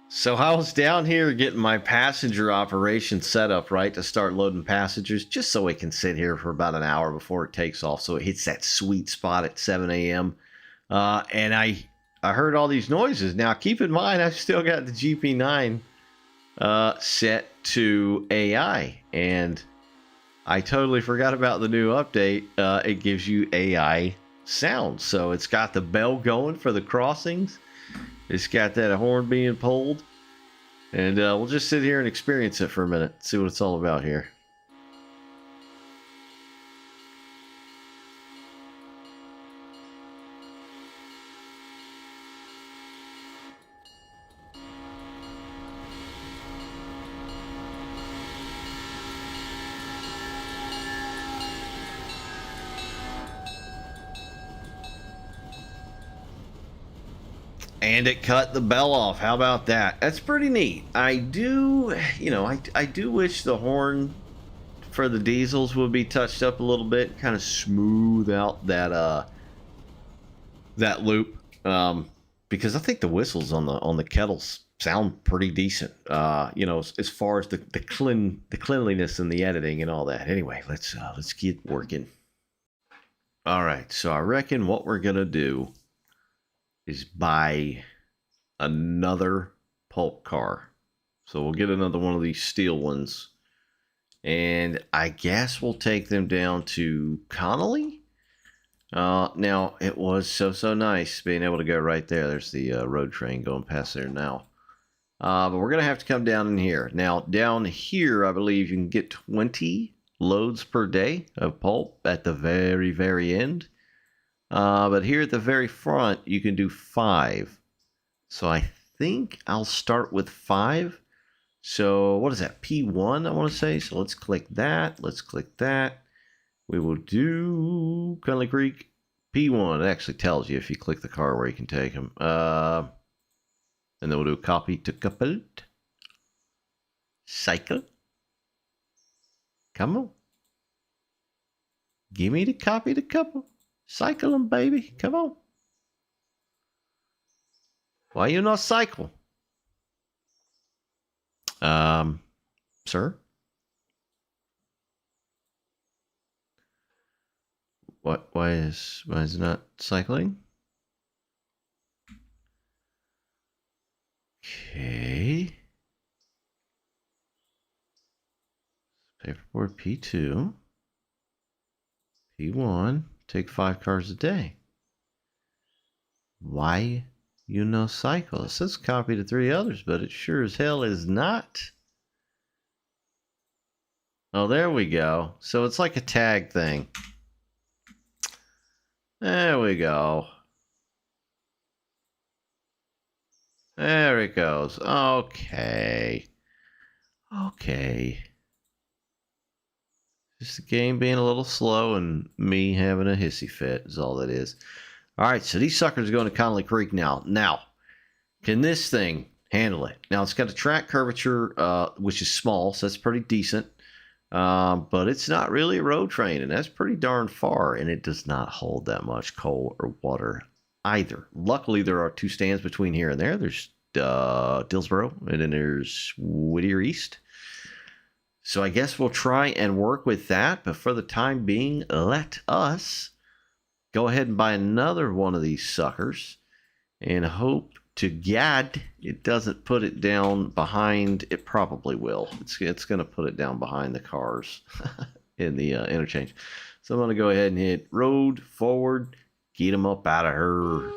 So I was down here getting my passenger operation set up, right, to start loading passengers, just so it can sit here for about an hour before it takes off, so it hits that sweet spot at 7 a.m. And I heard all these noises. Now, keep in mind, I've still got the GP9 set to AI, and I totally forgot about the new update. It gives you AI sound. So it's got the bell going for the crossings. It's got that horn being pulled. And we'll just sit here and experience it for a minute, see what it's all about here. And it cut the bell off. How about that? That's pretty neat. I do, you know, I do wish the horn for the diesels would be touched up a little bit, kind of smooth out that that loop, because I think the whistles on the kettles sound pretty decent. You know, as far as the cleanliness and the editing and all that. Anyway, let's get working. All right, so I reckon what we're gonna do is buy another pulp car. So we'll get another one of these steel ones, and I guess we'll take them down to Connelly. Now, it was so nice being able to go right there. There's the road train going past there now. But we're going to have to come down in here. Now, down here, I believe you can get 20 loads per day of pulp at the very end. But here at the very front, you can do 5. So I think I'll start with 5. So what is that? P1, I want to say. So let's click that. Let's click that. We will do Connelly Creek P1. It actually tells you if you click the car where you can take them. And then we'll do copy to couple. Cycle. Come on. Give me the copy to couple. Cycle them, baby. Come on. Why you not cycle? Sir? Why is it not cycling? Okay. Paperboard P2. P1. Take 5 cars a day. Why you no cycle? It says copy to 3 others, but it sure as hell is not. Oh, there we go. So it's like a tag thing. There we go. There it goes. Okay. Okay. Just the game being a little slow and me having a hissy fit is all that is. All right, so these suckers are going to Connelly Creek now. Now, can this thing handle it? Now, it's got a track curvature, which is small, so that's pretty decent. But it's not really a road train, and that's pretty darn far, and it does not hold that much coal or water either. Luckily, there are 2 stands between here and there. There's Dillsboro, and then there's Whittier East. So I guess we'll try and work with that, but for the time being, let us go ahead and buy another one of these suckers and hope to God it doesn't put it down behind. It probably will. It's going to put it down behind the cars in the interchange. So I'm going to go ahead and hit road forward, get them up out of her.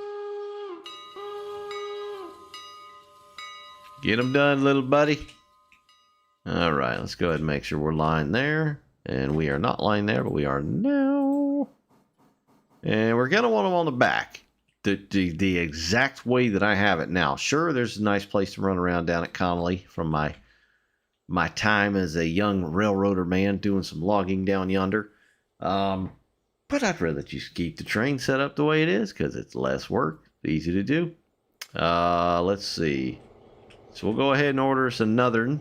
Get them done, little buddy. All right, let's go ahead and make sure we're lying there. And we are not lying there, but we are now. And we're going to want them on the back. The exact way that I have it now. Sure, there's a nice place to run around down at Connelly from my time as a young railroader man doing some logging down yonder. But I'd rather just keep the train set up the way it is because it's less work, easy to do. Let's see. So we'll go ahead and order us another one.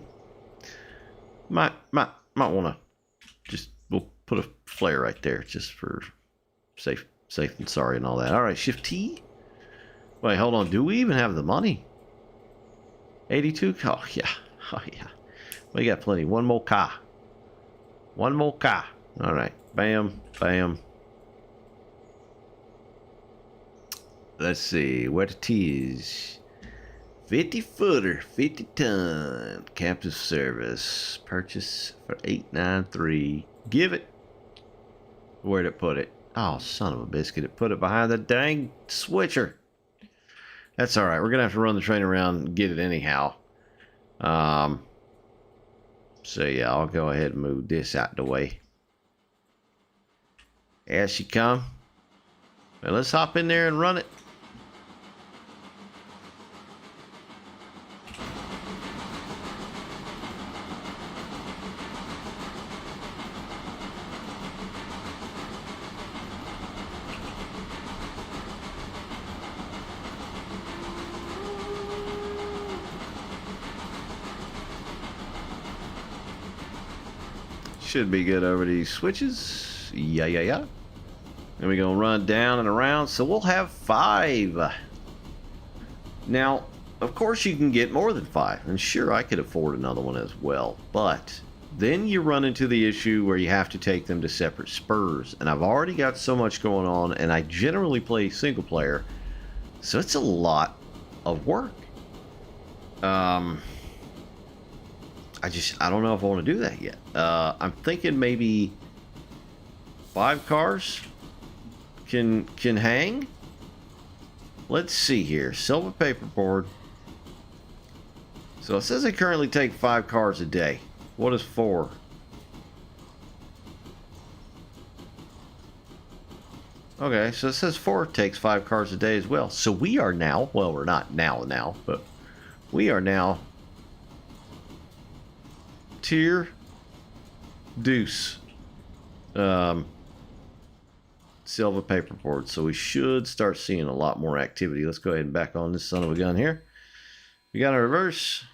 Might want to just, we'll put a flare right there just for safe and sorry and all that. All right, shift T. Wait, hold on. Do we even have the money? 82? Oh, yeah. Oh, yeah. We got plenty. One more car. One more car. All right. Bam. Bam. Let's see. What it is. 50 footer. 50 ton. Captive service. Purchase for $893. Give it. Where'd it put it? Oh, son of a biscuit. It put it behind the dang switcher. That's all right. We're going to have to run the train around and get it anyhow. So, yeah, I'll go ahead and move this out the way. As she come. Well, let's hop in there and run it. Should be good over these switches. Yeah. And we're going to run down and around. So we'll have 5. Now, of course, you can get more than 5. And sure, I could afford another one as well. But then you run into the issue where you have to take them to separate spurs. And I've already got so much going on. And I generally play single player. So it's a lot of work. I don't know if I want to do that yet. I'm thinking maybe 5 cars can hang. Let's see here. Silver paperboard. So it says they currently take 5 cars a day. What is 4? Okay, so it says 4 takes 5 cars a day as well. So we are now, well, we're not now, but we are now tier deuce silver paperboard. So we should start seeing a lot more activity. Let's go ahead and back on this son of a gun here. We got a reverse.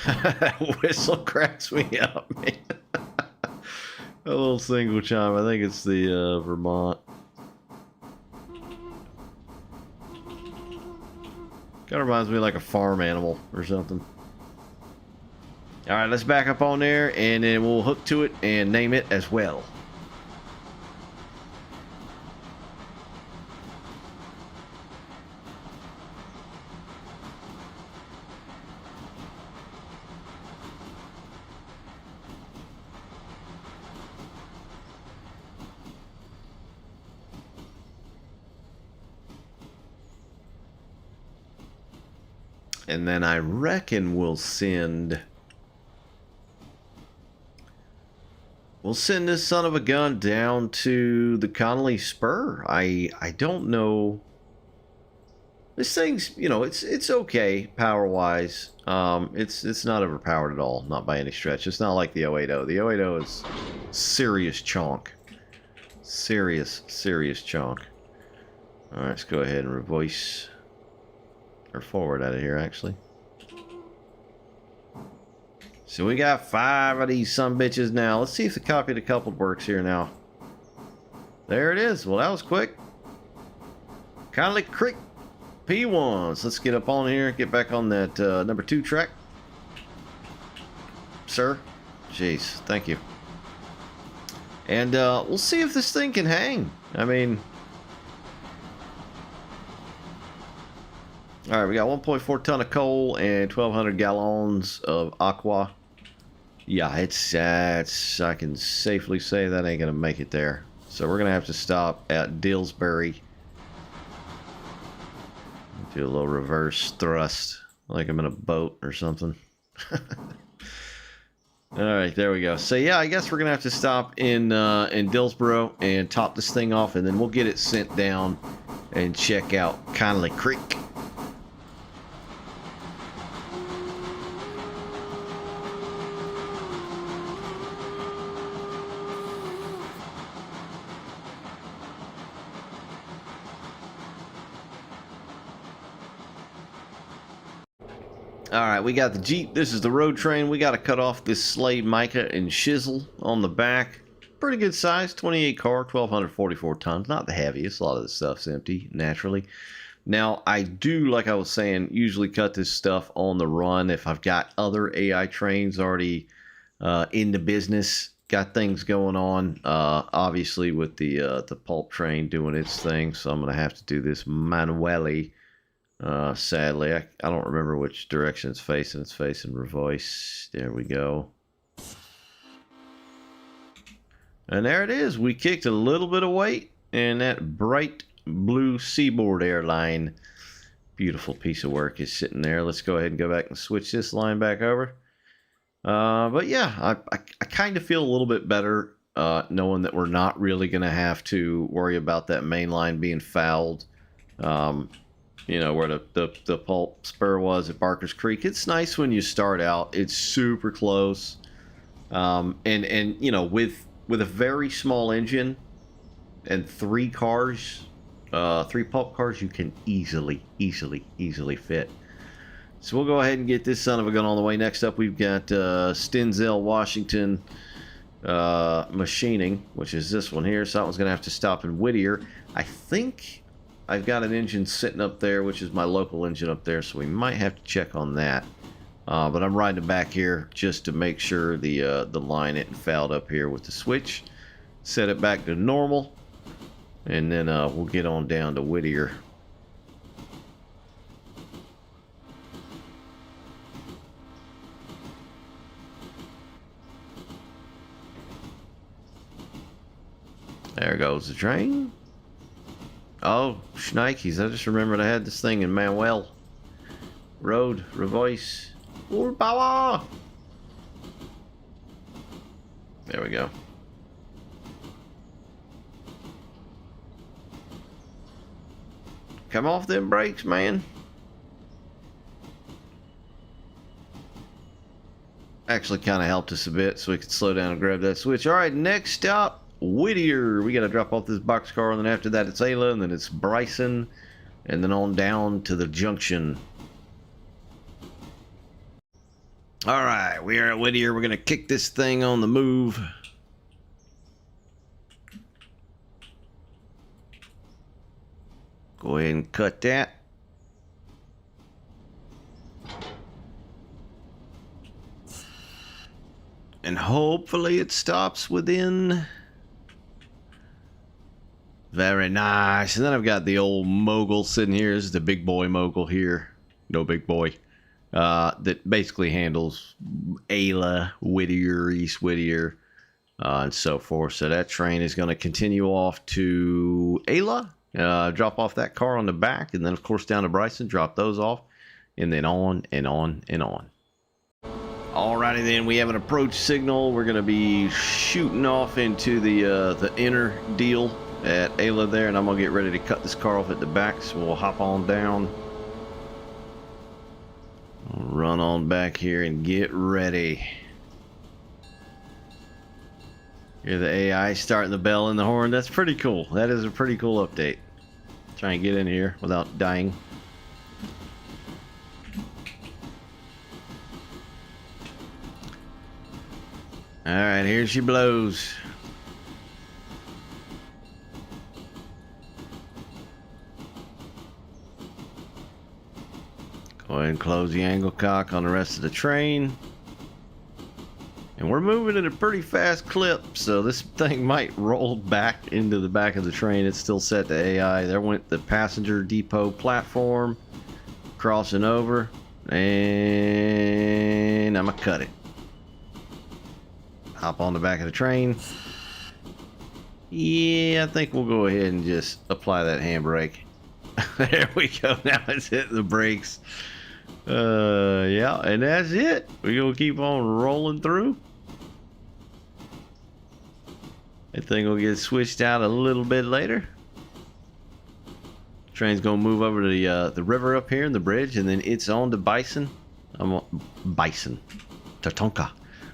That whistle cracks me up, man. A little single chime. I think it's the Vermont. Kind of reminds me of like a farm animal or something. All right, let's back up on there and then we'll hook to it and name it as well. And then I reckon we'll send We'll send this son of a gun down to the Connelly Spur. I don't know. This thing's, you know, it's okay power wise. It's not overpowered at all, not by any stretch. It's not like the 080. The 080 is serious chonk. Serious chonk. All right, let's go ahead and reverse or forward out of here actually. So we got 5 of these sumbitches now. Let's see if the copy to coupled works here now. There it is. Well, that was quick. Connelly Creek P1s. Let's get up on here. Get back on that number 2 track. Sir. Jeez. Thank you. And we'll see if this thing can hang. I mean... Alright, we got 1.4 ton of coal and 1,200 gallons of aqua. Yeah, it's I can safely say that ain't gonna make it there. So we're gonna have to stop at Dillsboro. Do a little reverse thrust, like I'm in a boat or something. Alright, there we go. So yeah, I guess we're gonna have to stop in Dillsboro and top this thing off, and then we'll get it sent down and check out Connelly Creek. Alright, we got the Jeep. This is the road train. We got to cut off this slave mica and chisel on the back. Pretty good size, 28 car, 1,244 tons. Not the heaviest. A lot of the stuff's empty, naturally. Now, I do, like I was saying, usually cut this stuff on the run if I've got other AI trains already in the business. Got things going on, obviously, with the pulp train doing its thing. So I'm going to have to do this manually. Sadly, I don't remember which direction it's facing. It's facing reverse. There we go. And there it is. We kicked a little bit of weight, and that bright blue Seaboard airline, beautiful piece of work, is sitting there. Let's go ahead and go back and switch this line back over. But yeah, I kind of feel a little bit better knowing that we're not really going to have to worry about that main line being fouled. You know, where the pulp spur was at Barker's Creek. It's nice when you start out. It's super close. And you know, with a very small engine and 3 cars, 3 pulp cars, you can easily fit. So we'll go ahead and get this son of a gun on the way. Next up, we've got Stenzel, Washington Machining, which is this one here. So that one's going to have to stop in Whittier. I think I've got an engine sitting up there, which is my local engine up there, so we might have to check on that. But I'm riding it back here just to make sure the line isn't fouled up here with the switch. Set it back to normal, and then we'll get on down to Whittier. There goes the train. Oh, shnikes. I just remembered I had this thing in Manuel. Road, reverse. Full power! There we go. Come off them brakes, man. Actually kind of helped us a bit so we could slow down and grab that switch. Alright, next up, Whittier. We got to drop off this boxcar, and then after that it's Ayla, and then it's Bryson, and then on down to the junction. Alright, we are at Whittier. We're going to kick this thing on the move. Go ahead and cut that. And hopefully it stops within. Very nice. And then I've got the old Mogul sitting here. This is the big boy Mogul here. No big boy. That basically handles Ayla, Whittier, East Whittier, and so forth. So that train is going to continue off to Ayla, drop off that car on the back, and then of course down to Bryson, drop those off, and then on and on and on. Alrighty then, we have an approach signal. We're gonna be shooting off into the inner deal at Ayla there, and I'm gonna get ready to cut this car off at the back, so we'll hop on down. Run on back here and get ready. Hear the AI starting the bell and the horn. That's pretty cool. That is a pretty cool update. Try and get in here without dying. Alright, here she blows. Go ahead and close the angle cock on the rest of the train. And we're moving at a pretty fast clip, so this thing might roll back into the back of the train. It's still set to AI. There went the passenger depot platform. Crossing over. And I'm gonna cut it. Hop on the back of the train. Yeah, I think we'll go ahead and just apply that handbrake. There we go. Now it's hitting the brakes. Yeah, and that's it. We're gonna keep on rolling through. That thing will get switched out a little bit later. Train's gonna move over to the river up here in the bridge, and then it's on to Bison. Bison, Tatonka.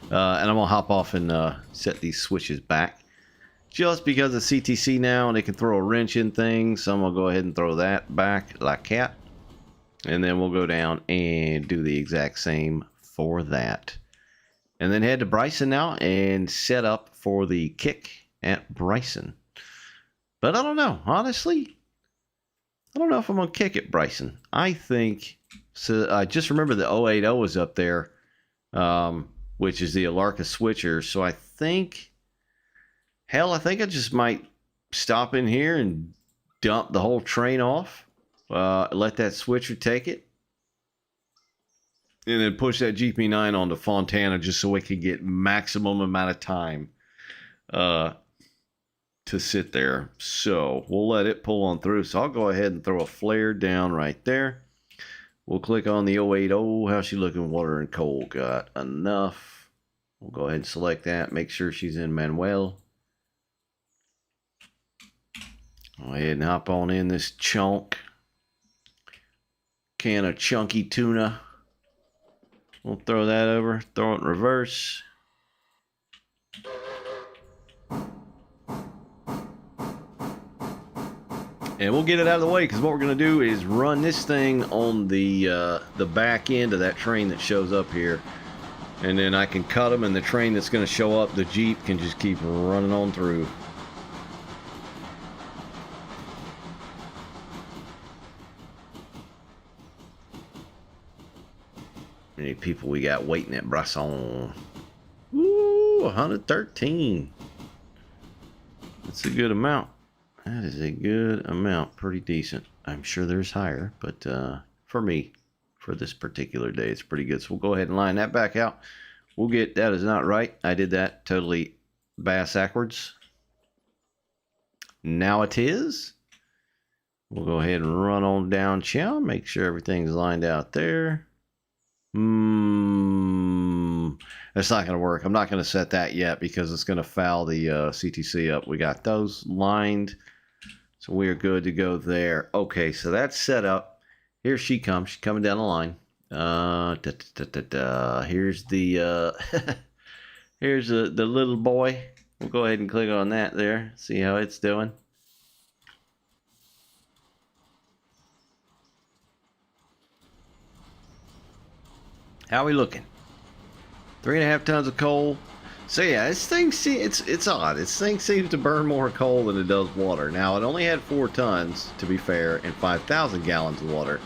And I'm gonna hop off and set these switches back. Just because of CTC now, and they can throw a wrench in things, so I'm gonna go ahead and throw that back like that. And then we'll go down and do the exact same for that. And then head to Bryson now and set up for the kick at Bryson. But I don't know, honestly. I don't know if I'm gonna kick at Bryson. I think so. I just remember the 080 was up there, which is the Alarka switcher. So I think, hell, I think I just might stop in here and dump the whole train off. Let that switcher take it, and then push that GP9 onto Fontana just so we can get maximum amount of time to sit there. So we'll let it pull on through. So I'll go ahead and throw a flare down right there. We'll click on the 080. How's she looking? Water and coal. Got enough. We'll go ahead and select that. Make sure she's in Manuel. Go ahead and hop on in this chunk. Can of chunky tuna. We'll throw that over. Throw it in reverse. And we'll get it out of the way, because what we're going to do is run this thing on the back end of that train that shows up here. And then I can cut them, and the train that's going to show up, the Jeep, can just keep running on through. How many people we got waiting at Bryson? Ooh, 113. That's a good amount. That is a good amount. Pretty decent. I'm sure there's higher, but for me, for this particular day, it's pretty good. So we'll go ahead and line that back out. We'll get, that is not right. I did that totally bass-ackwards. Now it is. We'll go ahead and run on down chow. Make sure everything's lined out there. That's not going to work. I'm not going to set that yet because it's going to foul the CTC up. We got those lined, so we are good to go there. Okay, so that's set up. Here she comes. She's coming down the line. Here's the here's the little boy. We'll go ahead and click on that there. See how it's doing. How are we looking? 3.5 tons of coal. So yeah, this thing, see, it's odd. This thing seems to burn more coal than it does water. Now, it only had 4 tons, to be fair, and 5,000 gallons of water.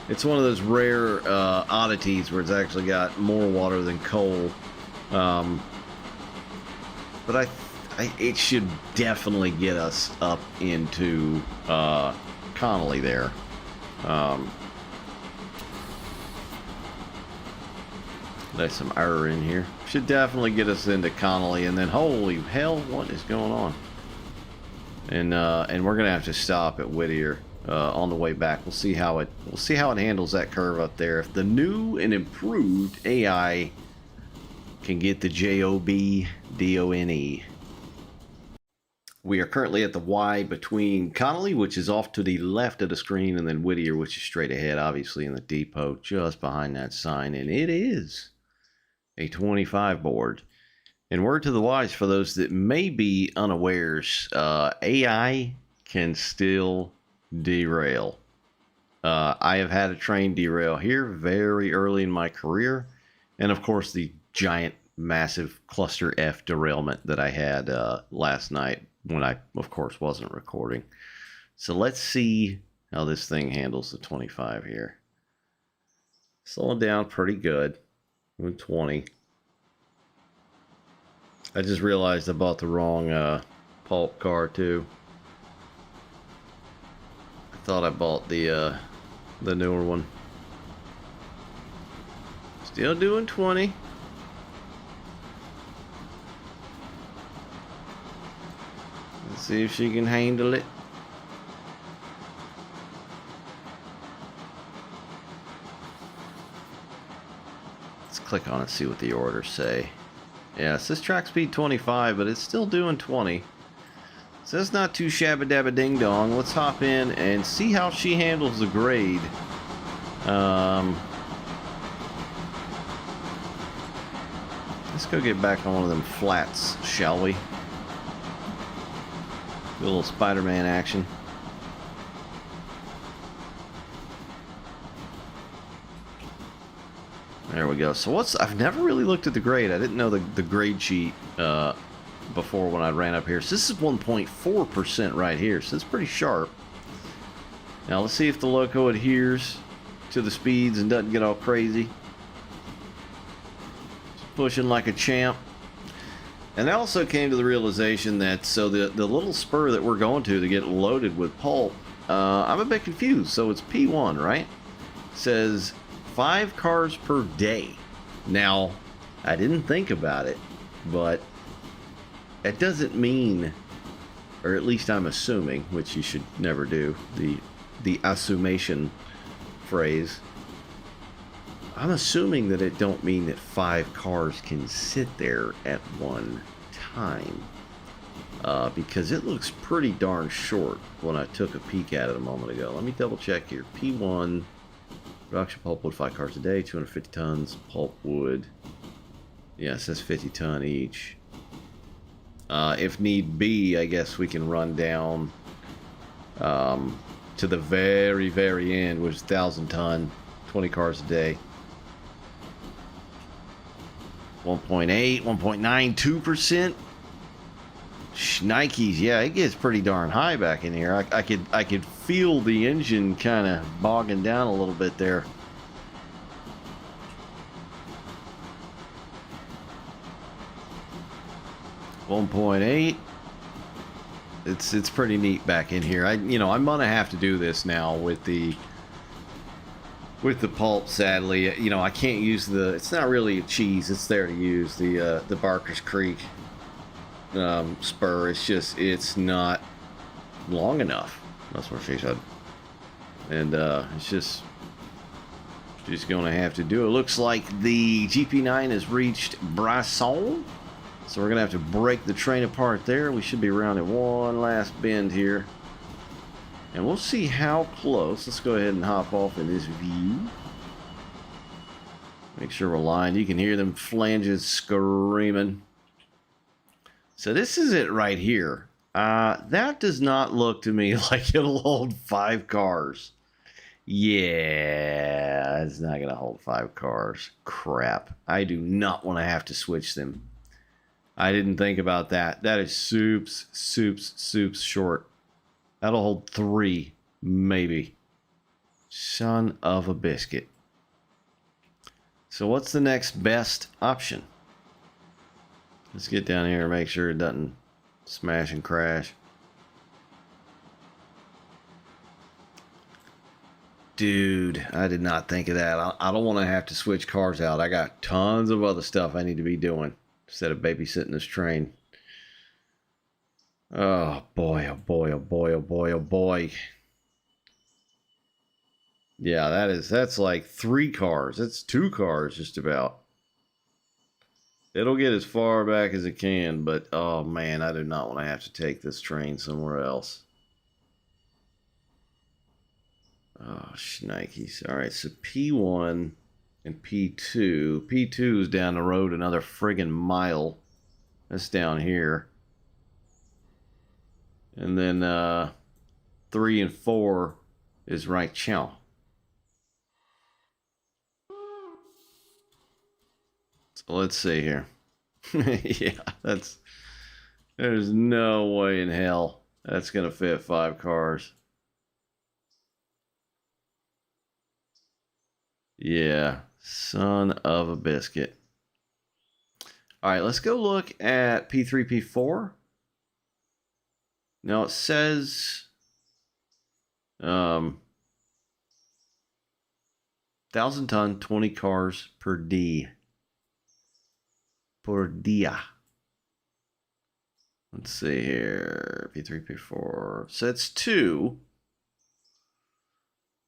It's one of those rare oddities where it's actually got more water than coal. But it should definitely get us up into Connelly there. There's some error in here. Should definitely get us into Connelly, and then holy hell, what is going on? And we're gonna have to stop at Whittier on the way back. We'll see how it handles that curve up there. If the new and improved AI can get the Jobdone. We are currently at the Y between Connelly, which is off to the left of the screen, and then Whittier, which is straight ahead, obviously, in the depot, just behind that sign. And it is a 25 board. And word to the wise for those that may be unawares, AI can still derail. I have had a train derail here very early in my career. And of course, the giant, massive cluster F derailment that I had last night when I, of course, wasn't recording. So let's see how this thing handles the 25 here. Slowing down pretty good with 20. I just realized I bought the wrong pulp car too. I thought I bought the newer one. Still doing 20. Let's see if she can handle it. Let's click on it, see what the orders say. Yeah, it says track speed 25, but it's still doing 20. So it's not too shabba dabba ding dong. Let's hop in and see how she handles the grade. Let's go get back on one of them flats, shall we? Do a little Spider-Man action. There we go. So I've never really looked at the grade. I didn't know the grade sheet before when I ran up here. So this is 1.4% right here. So it's pretty sharp. Now let's see if the loco adheres to the speeds and doesn't get all crazy. Just pushing like a champ. And I also came to the realization that so the little spur that we're going to get loaded with pulp, I'm a bit confused. So it's P1, right? It says 5 cars per day. Now, I didn't think about it, but that doesn't mean, or at least I'm assuming, which you should never do, the assumation phrase. I'm assuming that it don't mean that 5 cars can sit there at one time, because it looks pretty darn short when I took a peek at it a moment ago. Let me double check here. P1. Production pulpwood 5 cars a day, 250 tons pulpwood. Yeah, it says 50 ton each. If need be, I guess we can run down to the very, very end, which is 1,000 ton, 20 cars a day. 1.8, 1.92%. Shnikes, yeah, it gets pretty darn high back in here. I could feel the engine kind of bogging down a little bit there. .8. It's pretty neat back in here. I'm gonna have to do this now with the pulp. Sadly, I can't use it's not really a cheese. It's there to use the Barker's Creek spur. It's not long enough. That's what she said. And it's just gonna have to do it. Looks like the GP9 has reached Bryson, so we're gonna have to break the train apart there. We should be around at one last bend here, and we'll see how close. Let's go ahead and hop off in this view. Make sure we're lined. You can hear them flanges screaming. So this is it right here. That does not look to me like it'll hold 5 cars. Yeah, it's not going to hold 5 cars. Crap. I do not want to have to switch them. I didn't think about that. That is soups short. That'll hold 3, maybe. Son of a biscuit. So what's the next best option? Let's get down here and make sure it doesn't smash and crash. Dude, I did not think of that. I don't want to have to switch cars out. I got tons of other stuff I need to be doing instead of babysitting this train. Oh boy, oh boy, oh boy, oh boy, oh boy. Yeah, that's like 3 cars. That's 2 cars just about. It'll get as far back as it can, but oh man, I do not want to have to take this train somewhere else. Oh, shnikes. Alright, so P1 and P2. P2 is down the road another friggin' mile. That's down here. And then 3 and 4 is right chow. So let's see here. Yeah, there's no way in hell that's gonna fit 5 cars. Yeah, son of a biscuit. Alright, let's go look at P3, P4. Now it says 1,000 ton, 20 cars per D. Per dia. Let's see here. P3, P4. So it's 2.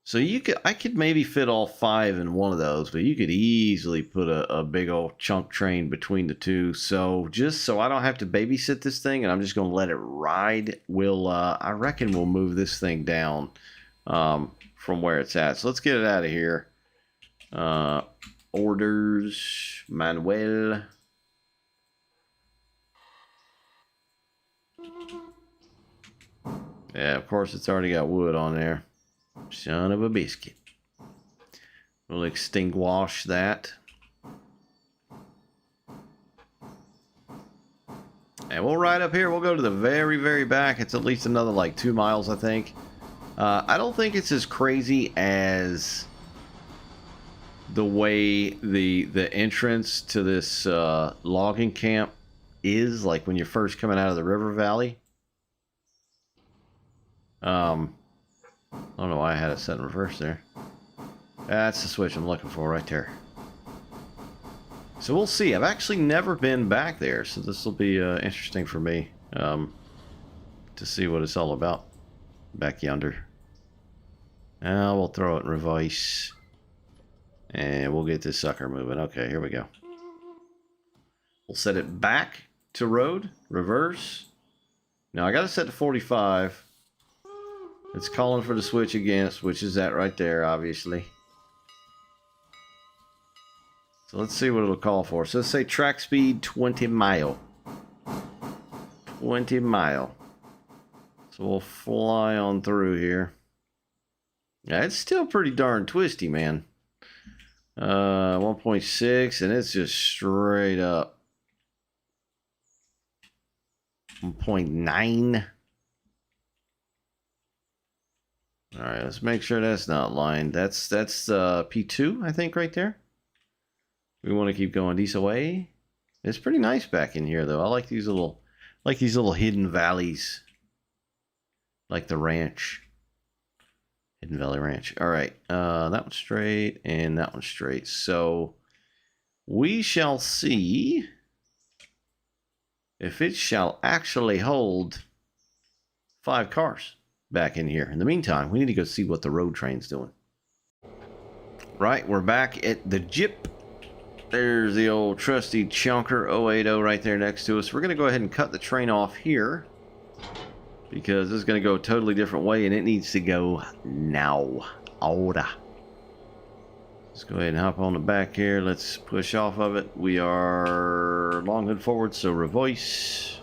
So I could maybe fit all 5 in one of those, but you could easily put a big old chunk train between the two. So just so I don't have to babysit this thing, and I'm just going to let it ride, I reckon we'll move this thing down from where it's at. So let's get it out of here. Orders, Manuel. Yeah, of course it's already got wood on there. Son of a biscuit. We'll extinguish that. And we'll ride up here. We'll go to the very, very back. It's at least another like 2 miles, I think. I don't think it's as crazy as the way the entrance to this logging camp is, like when you're first coming out of the river valley. I don't know why I had it set in reverse there. That's the switch I'm looking for right there. So we'll see. I've actually never been back there, so this will be interesting for me to see what it's all about back yonder. Now we'll throw it in reverse, and we'll get this sucker moving. Okay, here we go. We'll set it back to road, reverse. Now I got to set to 45. It's calling for the switch again. Switch is that right there, obviously. So let's see what it'll call for. So let's say track speed 20 mile. 20 mile. So we'll fly on through here. Yeah, it's still pretty darn twisty, man. 1.6, and it's just straight up. 1.9. All right, let's make sure that's not lined. That's P2, I think, right there. We want to keep going this way. It's pretty nice back in here, though. I like these little hidden valleys, like the ranch, Hidden Valley Ranch. All right, that one's straight and that one's straight. So we shall see if it shall actually hold 5 cars back in here. In the meantime, we need to go see what the road train's doing. Right, we're back at the Jip. There's the old trusty chunker 080 right there next to us. We're going to go ahead and cut the train off here because this is going to go a totally different way, and it needs to go now. Ahora. Let's go ahead and hop on the back here. Let's push off of it. We are long hood forward, so reverse.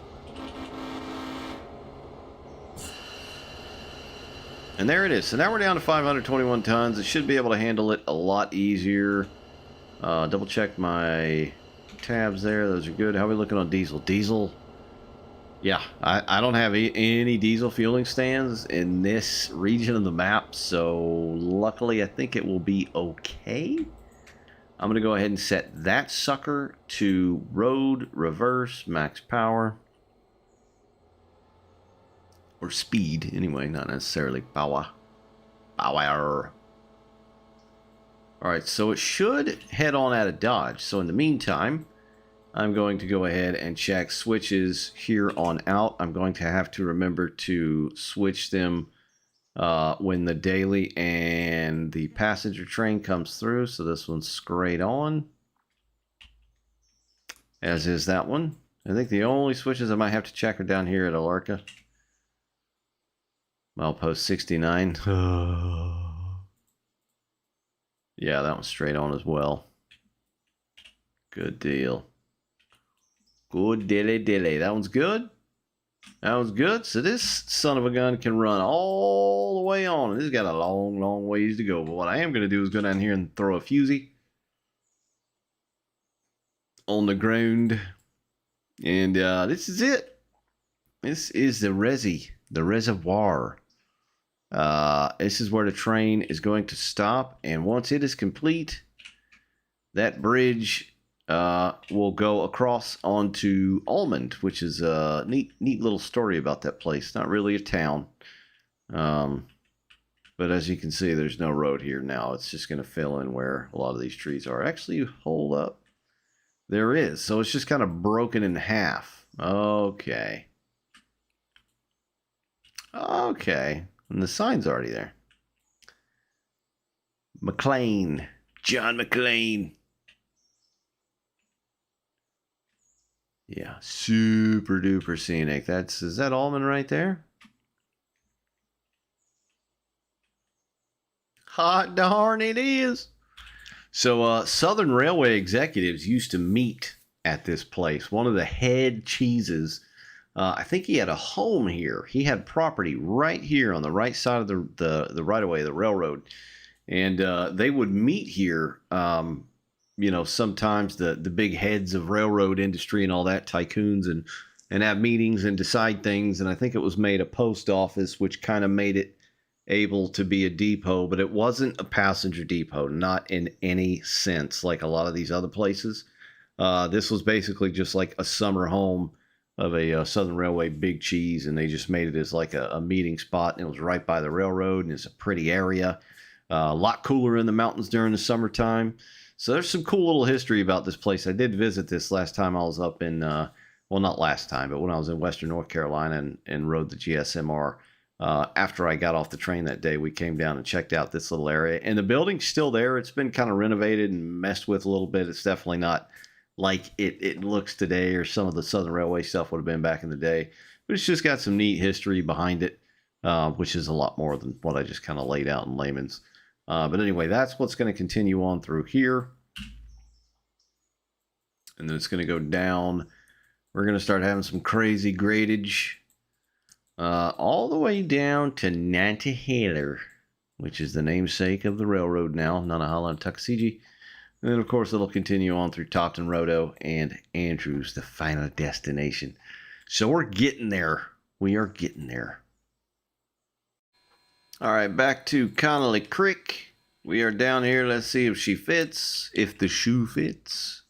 And there it is. So now we're down to 521 tons. It should be able to handle it a lot easier. Double check my tabs there. Those are good. How are we looking on diesel? Diesel. Yeah, I don't have any diesel fueling stands in this region of the map. So luckily, I think it will be okay. I'm going to go ahead and set that sucker to road, reverse, max power. Or speed, anyway, not necessarily power. Power. Alright, so it should head on out of Dodge. So in the meantime, I'm going to go ahead and check switches here on out. I'm going to have to remember to switch them when the daily and the passenger train comes through. So this one's straight on. as is that one. I think the only switches I might have to check are down here at Alarka. Milepost 69. Yeah, that one's straight on as well. Good deal. Good dilly dilly. That one's good. That was good. So this son of a gun can run all the way on. This has got a long, long ways to go. But what I am going to do is go down here and throw a fusee on the ground. And this is it. This is the reservoir. This is where the train is going to stop. And once it is complete, that bridge will go across onto Almond, which is a neat little story about that place. Not really a town, but as you can see, there's no road here now. It's just going to fill in where a lot of these trees are. Actually, hold up, there is. So it's just kind of broken in half. Okay, and the sign's already there. McLean, John McLean. Yeah, super duper scenic. Is that Almond right there? Hot darn it is. So Southern Railway executives used to meet at this place. One of the head cheeses, I think he had a home here. He had property right here on the right side of the right of way, the railroad. And they would meet here. You know, sometimes the big heads of railroad industry and all that, tycoons, and have meetings and decide things. And I think it was made a post office, which kind of made it able to be a depot, but it wasn't a passenger depot, not in any sense like a lot of these other places. This was basically just like a summer home of a Southern Railway big cheese, and they just made it as like a meeting spot, and it was right by the railroad, and it's a pretty area. A lot cooler in the mountains during the summertime. So there's some cool little history about this place. I did visit this last time I was up in, well, not last time, but when I was in Western North Carolina and rode the GSMR. After I got off the train that day, we came down and checked out this little area. And the building's still there. It's been kind of renovated and messed with a little bit. It's definitely not like it looks today or some of the Southern Railway stuff would have been back in the day. But it's just got some neat history behind it, which is a lot more than what I just kind of laid out in layman's. But anyway, that's what's going to continue on through here. And then it's going to go down. We're going to start having some crazy gradage. All the way down to Nantahala, which is the namesake of the railroad now, Nantahala and Tuckasegee. And then, of course, it'll continue on through Topton Roto and Andrews, the final destination. So we're getting there. We are getting there. All right, back to Connelly Creek. We are down here. Let's see if she fits, if the shoe fits.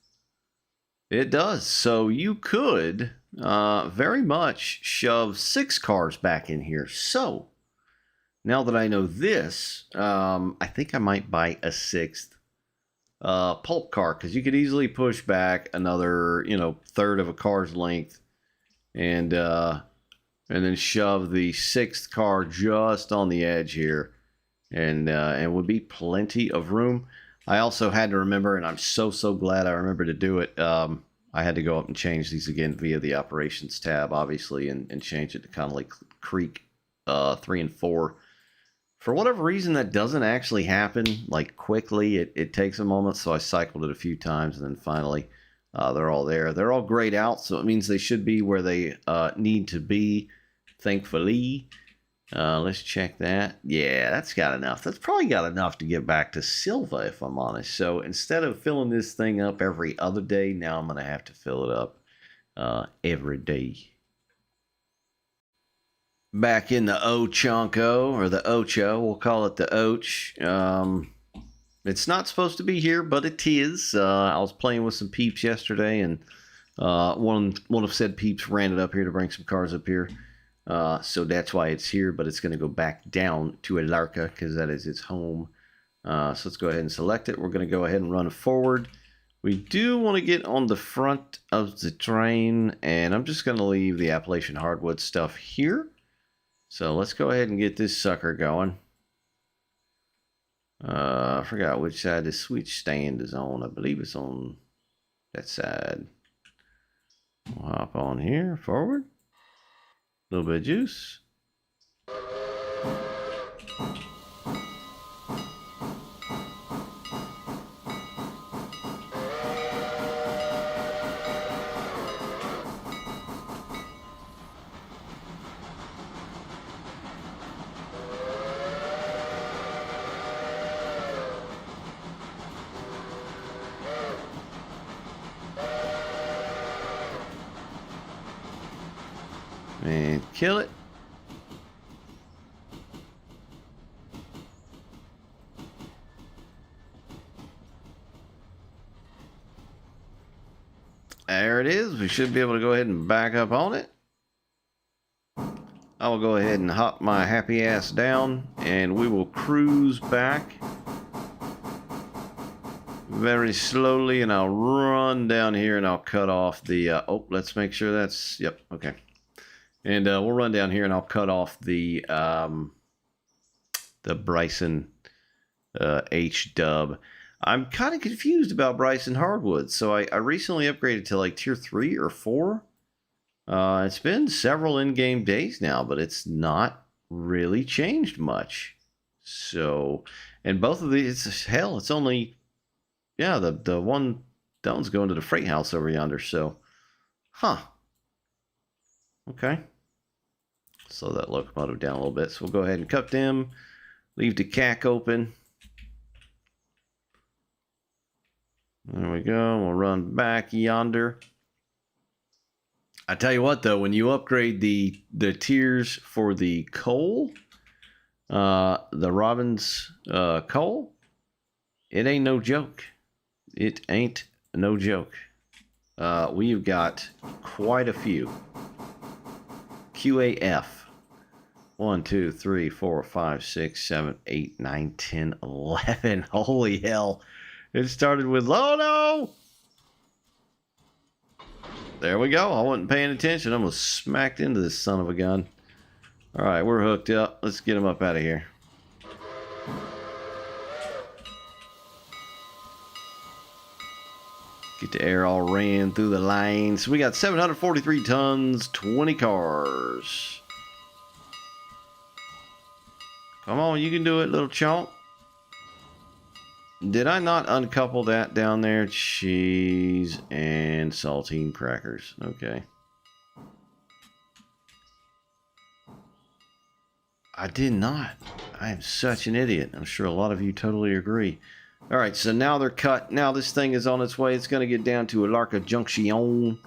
It does. So you could very much shove 6 cars back in here. So now that I know this, I think I might buy a 6th pulp car, because you could easily push back another, third of a car's length, and then shove the 6th car just on the edge here, and would be plenty of room. I also had to remember, and I'm so glad I remembered to do it. I had to go up and change these again via the operations tab, obviously, and change it to Connelly Creek 3 and 4. For whatever reason, that doesn't actually happen like quickly. It takes a moment, so I cycled it a few times, and then finally they're all there. They're all grayed out, so it means they should be where they need to be, thankfully. Let's check that. Yeah, that's got enough. That's probably got enough to get back to Silva, if I'm honest. So instead of filling this thing up every other day, now I'm going to have to fill it up every day. Back in the Ochonko, or the Ocho, we'll call it the Och. It's not supposed to be here, but it is. I was playing with some peeps yesterday, and one of said peeps ran it up here to bring some cars up here. So that's why it's here, but it's going to go back down to Alarka because that is its home. So let's go ahead and select it. We're going to go ahead and run forward. We do want to get on the front of the train, and I'm just going to leave the Appalachian hardwood stuff here. So let's go ahead and get this sucker going. I forgot which side the switch stand is on. I believe it's on that side. We'll hop on here, forward. A little bit of juice. And kill it. There it is. We should be able to go ahead and back up on it. I will go ahead and hop my happy ass down and we will cruise back very slowly, and I'll run down here and I'll cut off the oh, let's make sure that's, yep, okay. And we'll run down here and I'll cut off the Bryson H-dub. I'm kind of confused about Bryson hardwood. So I recently upgraded to like tier 3 or 4. It's been several in-game days now, but it's not really changed much. So, and both of these, hell, it's only, yeah, the one, that one's going to the freight house over yonder. So, huh. Okay. Slow that locomotive down a little bit. So we'll go ahead and cut them. Leave the cack open. There we go. We'll run back yonder. I tell you what, though, when you upgrade the tiers for the coal, the Robbins coal, it ain't no joke. It ain't no joke. We've got quite a few. QAF. 1, 2, 3, 4, 5, 6, 7, 8, 9, 10, 11. Holy hell. It started with, oh no! There we go. I wasn't paying attention. I almost smacked into this son of a gun. Alright, we're hooked up. Let's get him up out of here. Get the air all ran through the lines. We got 743 tons, 20 cars. Come on, you can do it, little chunk. Did I not uncouple that down there? Cheese and saltine crackers. Okay. I did not. I am such an idiot. I'm sure a lot of you totally agree. All right, so now they're cut. Now this thing is on its way. It's going to get down to Alarka Junction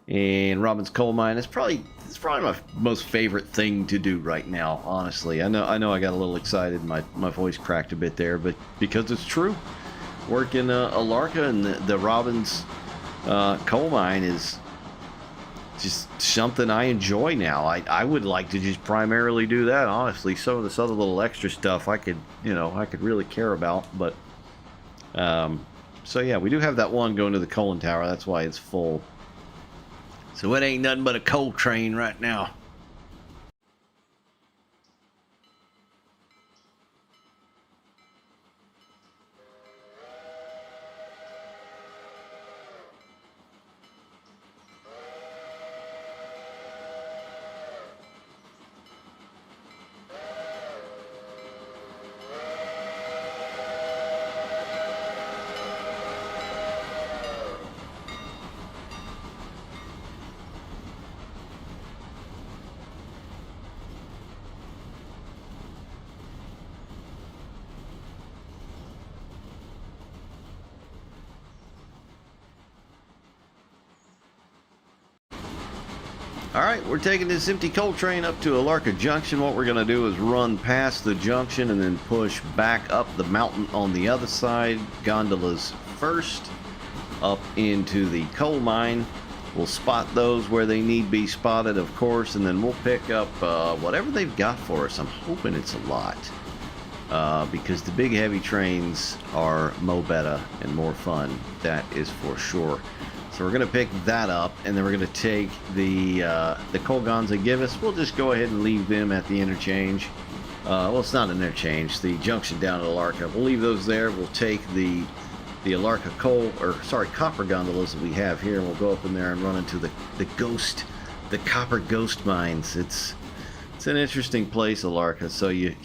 and Robbins Coal Mine. It's probably my most favorite thing to do right now, honestly. I know I got a little excited. My voice cracked a bit there, but because it's true. Working Alarka and the Robbins coal mine is just something I enjoy now. I would like to just primarily do that, honestly. Some of this other little extra stuff I could really care about, but so yeah, we do have that one going to the coaling tower. That's why it's full. So it ain't nothing but a coal train right now. Alright, we're taking this empty coal train up to Alarka Junction. What we're going to do is run past the junction and then push back up the mountain on the other side. Gondolas first, up into the coal mine. We'll spot those where they need be spotted, of course, and then we'll pick up whatever they've got for us. I'm hoping it's a lot, because the big heavy trains are mo better and more fun. That is for sure. So we're going to pick that up, and then we're going to take the coal guns they give us. We'll just go ahead and leave them at the interchange. Well, it's not an interchange. The junction down at Alarka. We'll leave those there. We'll take the the Alarka coal, or sorry, copper gondolas that we have here, and we'll go up in there and run into the copper ghost mines. It's an interesting place, Alarka. So you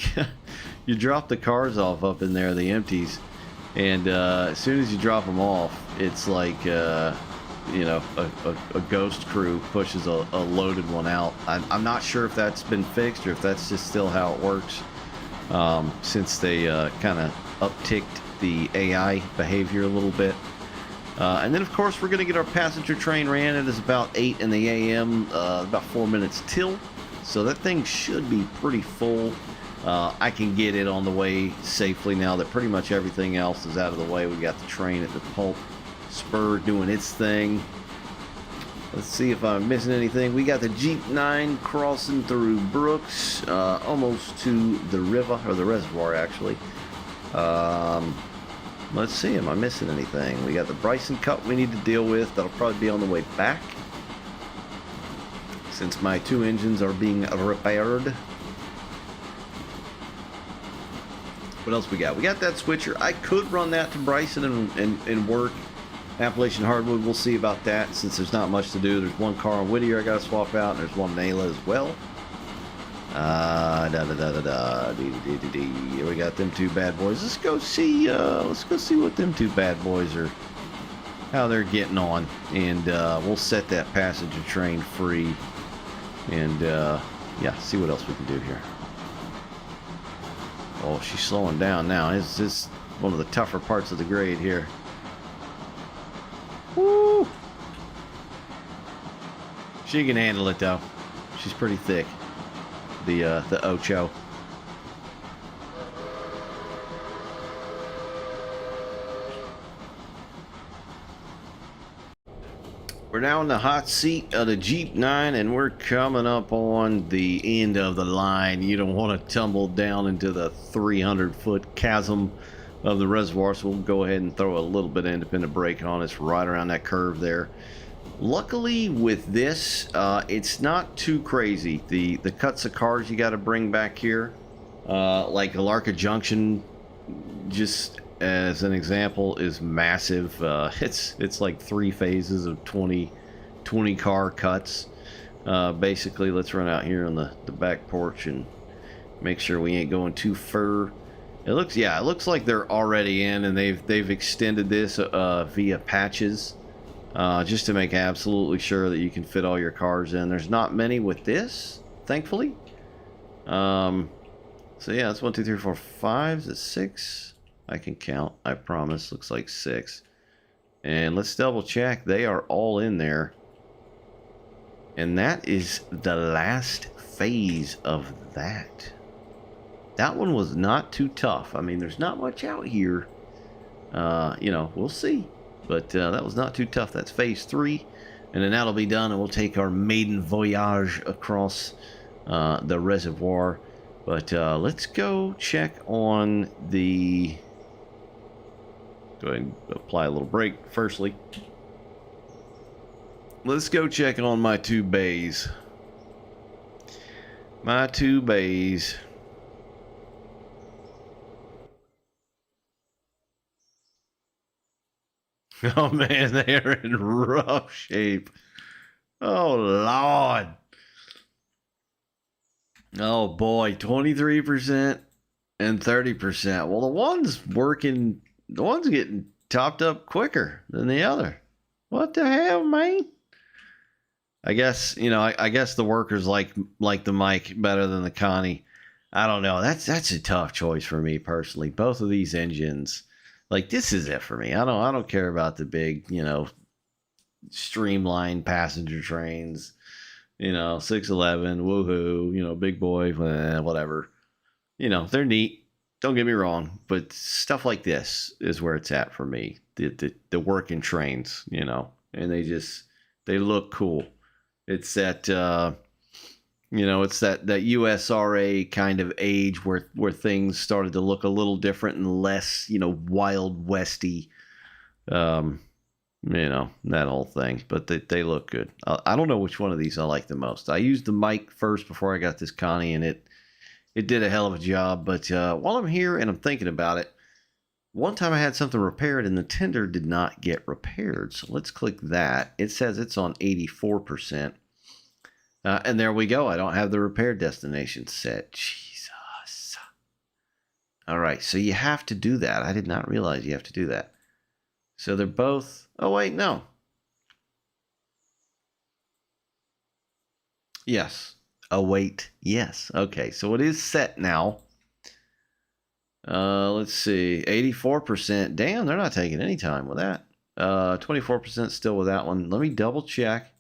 you drop the cars off up in there, the empties, and as soon as you drop them off, it's like you know, a ghost crew pushes a loaded one out. I'm not sure if that's been fixed or if that's just still how it works, since they kind of upticked the AI behavior a little bit. And then, of course, we're going to get our passenger train ran. It is about 8 in the a.m., about 4 minutes till. So that thing should be pretty full. I can get it on the way safely now that pretty much everything else is out of the way. We got the train at the pulp spur doing its thing. Let's see if I'm missing anything. We got the Jeep 9 crossing through Brooks, almost to the river, or the reservoir actually. Let's see, am I missing anything? We got the Bryson Cup we need to deal with. That'll probably be on the way back, since my 2 engines are being repaired. What else we got? We got that switcher. I could run that to Bryson and work Appalachian Hardwood. We'll see about that, since there's not much to do. There's one car on Whittier I gotta swap out, and there's one Nayla as well. We got them 2 bad boys. Let's go see what them 2 bad boys are, how they're getting on, and we'll set that passenger train free, and yeah, see what else we can do here. Oh, she's slowing down now. This is one of the tougher parts of the grade here. Woo! She can handle it though. She's pretty thick. The Ocho. We're now in the hot seat of the Jeep 9, and we're coming up on the end of the line. You don't want to tumble down into the 300-foot chasm of the reservoir, so we'll go ahead and throw a little bit of independent brake on us right around that curve there. Luckily with this, it's not too crazy. The cuts of cars you got to bring back here, like Alarka Junction, just as an example, is massive. It's like 3 phases of 20 car cuts. Basically, let's run out here on the back porch and make sure we ain't going too far. It looks like they're already in, and they've extended this via patches, just to make absolutely sure that you can fit all your cars in. There's not many with this, thankfully. So yeah, that's 1, 2, 3, 4, 5. Is it 6? I can count, I promise. Looks like 6. And let's double check. They are all in there. And that is the last phase of that. That one was not too tough. I mean, there's not much out here. You know, we'll see. But that was not too tough. That's phase 3. And then that'll be done, and we'll take our maiden voyage across the reservoir. But let's go check on the... Go ahead and apply a little brake firstly. Let's go check on my 2 bays. My 2 bays. Oh man, they are in rough shape. Oh Lord. Oh boy, 23% and 30%. Well, the one's getting topped up quicker than the other. What the hell, man? I guess, you know, I guess the workers like the Mike better than the Connie. I don't know. That's a tough choice for me personally. Both of these engines, like, this is it for me. I don't care about the big, you know, streamlined passenger trains. You know, 611, woohoo, you know, big boy, whatever. You know, they're neat. Don't get me wrong, but stuff like this is where it's at for me. The working trains, you know, and they look cool. It's that, you know, it's that USRA kind of age where things started to look a little different and less, you know, Wild Westy, you know, that whole thing. But they look good. I don't know which one of these I like the most. I used the mic first before I got this Connie, and it did a hell of a job. But while I'm here and I'm thinking about it, one time I had something repaired and the tender did not get repaired. So let's click that. It says it's on 84%. And there we go. I don't have the repair destination set. Jesus. All right. So you have to do that. I did not realize you have to do that. So they're both... Oh, wait, no. Yes. Oh, wait. Yes. Okay. So it is set now. Let's see. 84%. Damn, they're not taking any time with that. 24% still with that one. Let me double check.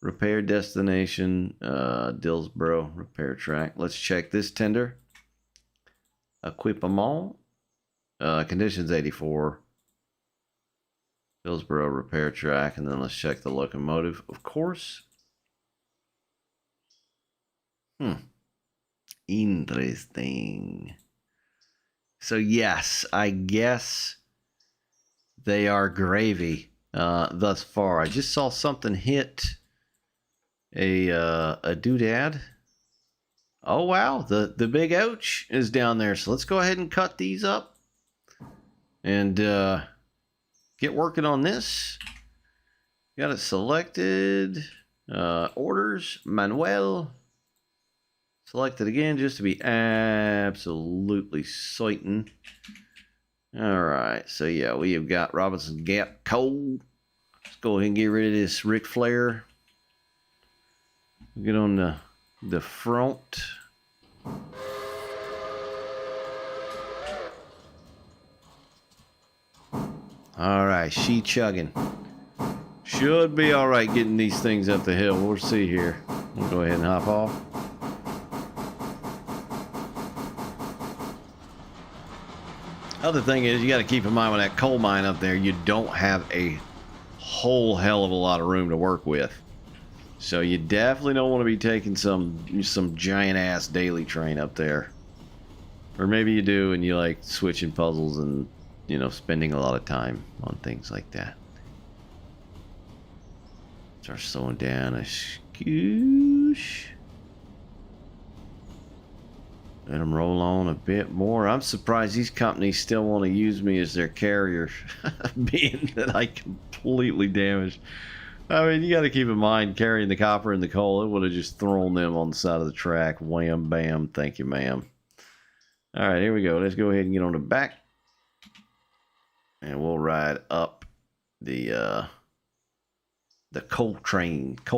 Repair destination. Dillsboro repair track. Let's check this tender. Equip them all. Conditions 84. Dillsboro repair track. And then let's check the locomotive, of course. Interesting. So yes, I guess they are gravy thus far. I just saw something hit a doodad. Oh wow, the big ouch is down there. So let's go ahead and cut these up and get working on this. Got it selected. Orders, Manuel. Select it again just to be absolutely certain. Alright, so yeah, we have got Robinson Gap coal. Let's go ahead and get rid of this Ric Flair. Get on the front. Alright, she chugging. Should be alright getting these things up the hill. We'll see here. We'll go ahead and hop off. Other thing is, you got to keep in mind with that coal mine up there, you don't have a whole hell of a lot of room to work with. So you definitely don't want to be taking some giant ass daily train up there. Or maybe you do and you like switching puzzles and, you know, spending a lot of time on things like that. Start slowing down a skoosh. Let them roll on a bit more. I'm surprised these companies still want to use me as their carrier, being that I completely damaged. I mean, you got to keep in mind, carrying the copper and the coal, it would have just thrown them on the side of the track. Wham, bam, thank you, ma'am. All right, here we go. Let's go ahead and get on the back. And we'll ride up the coal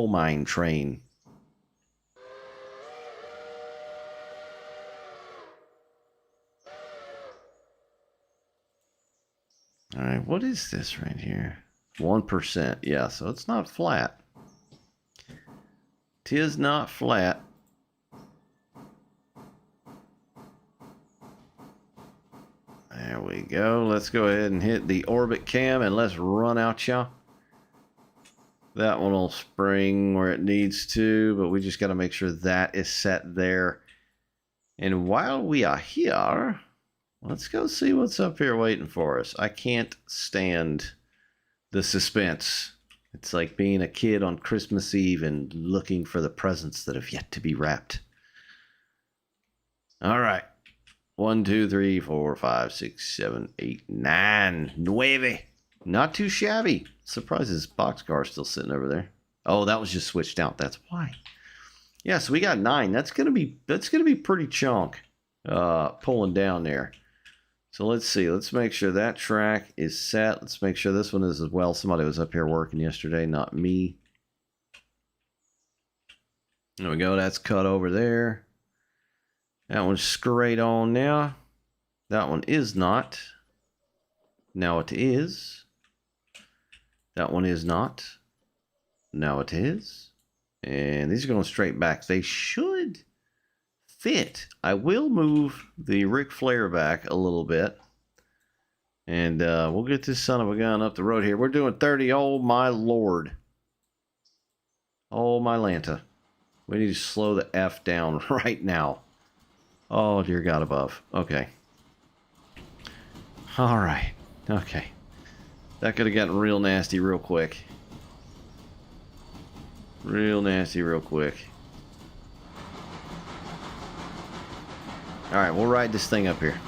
mine train. All right, what is this right here? 1%. Yeah, so it's not flat. 'Tis not flat. There we go. Let's go ahead and hit the orbit cam and let's run out, y'all. That one will spring where it needs to, but we just got to make sure that is set there. And while we are here, let's go see what's up here waiting for us. I can't stand the suspense. It's like being a kid on Christmas Eve and looking for the presents that have yet to be wrapped. All right. 1, 2, 3, 4, 5, 6, 7, 8, 9. Nueve. Not too shabby. Surprised this boxcar is still sitting over there. Oh, that was just switched out. That's why. Yeah, so we got 9. That's gonna be pretty chunk pulling down there. So let's see. Let's make sure that track is set. Let's make sure this one is as well. Somebody was up here working yesterday, not me. There we go. That's cut over there. That one's straight on now. That one is not. Now it is. That one is not. Now it is. And these are going straight back. They should fit. I will move the Ric Flair back a little bit. And we'll get this son of a gun up the road here. We're doing 30. Oh, my Lord. Oh, my Lanta. We need to slow the F down right now. Oh, dear God above. Okay. All right. Okay. That could have gotten real nasty real quick. Real nasty real quick. All right, we'll ride this thing up here.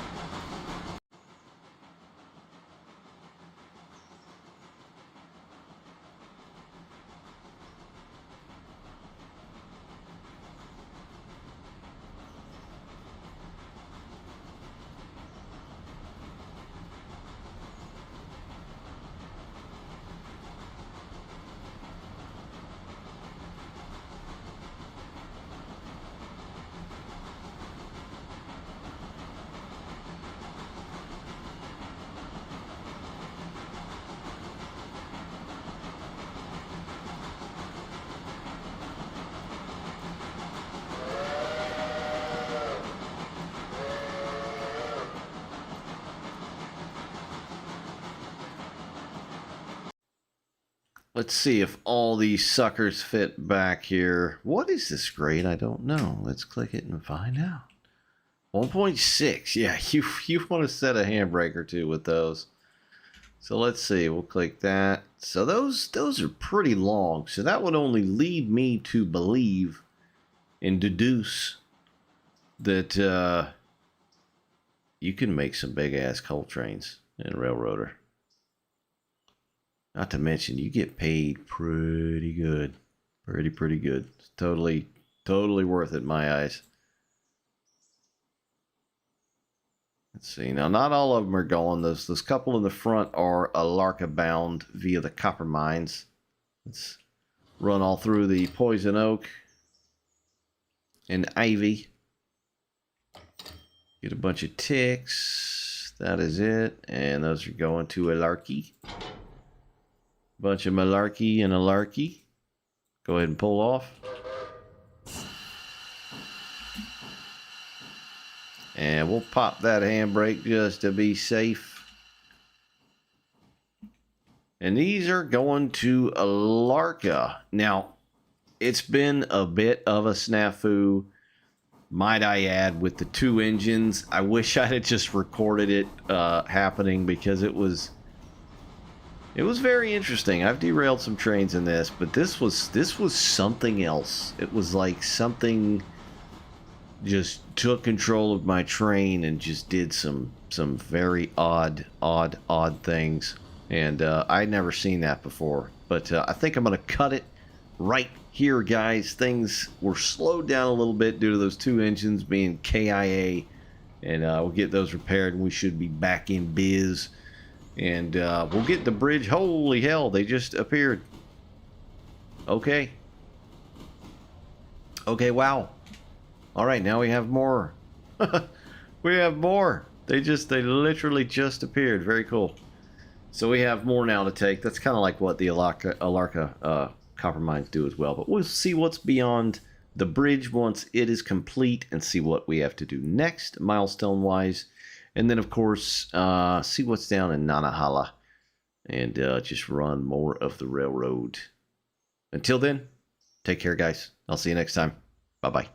Let's see if all these suckers fit back here. What is this grade? I don't know. Let's click it and find out. 1.6. Yeah, you want to set a handbrake or two with those. So let's see. We'll click that. So those are pretty long. So that would only lead me to believe and deduce that you can make some big ass coal trains in Railroader. Not to mention you get paid pretty good. Pretty good. It's totally worth it in my eyes. Let's see. Now, not all of them are going. Those couple in the front are Alarka bound via the copper mines. Let's run all through the Poison Oak and Ivy. Get a bunch of ticks. That is it. And those are going to Alarky. Bunch of Malarkey and Alarky. Go ahead and pull off. And we'll pop that handbrake just to be safe. And these are going to Alarka. Now, it's been a bit of a snafu, might I add, with the two engines. I wish I had just recorded it happening because it was very interesting. I've derailed some trains in this, but this was something else. It was like something just took control of my train and just did some very odd things. And I'd never seen that before. But I think I'm going to cut it right here, guys. Things were slowed down a little bit due to those two engines being KIA. And we'll get those repaired and we should be back in biz. And we'll get the bridge. Holy hell, they just appeared. Okay. Okay, wow. All right, now we have more. We have more. They literally just appeared. Very cool. So we have more now to take. That's kind of like what the Alarka copper mines do as well. But we'll see what's beyond the bridge once it is complete and see what we have to do next, milestone-wise. And then, of course, see what's down in Nanahala and just run more of the railroad. Until then, take care, guys. I'll see you next time. Bye-bye.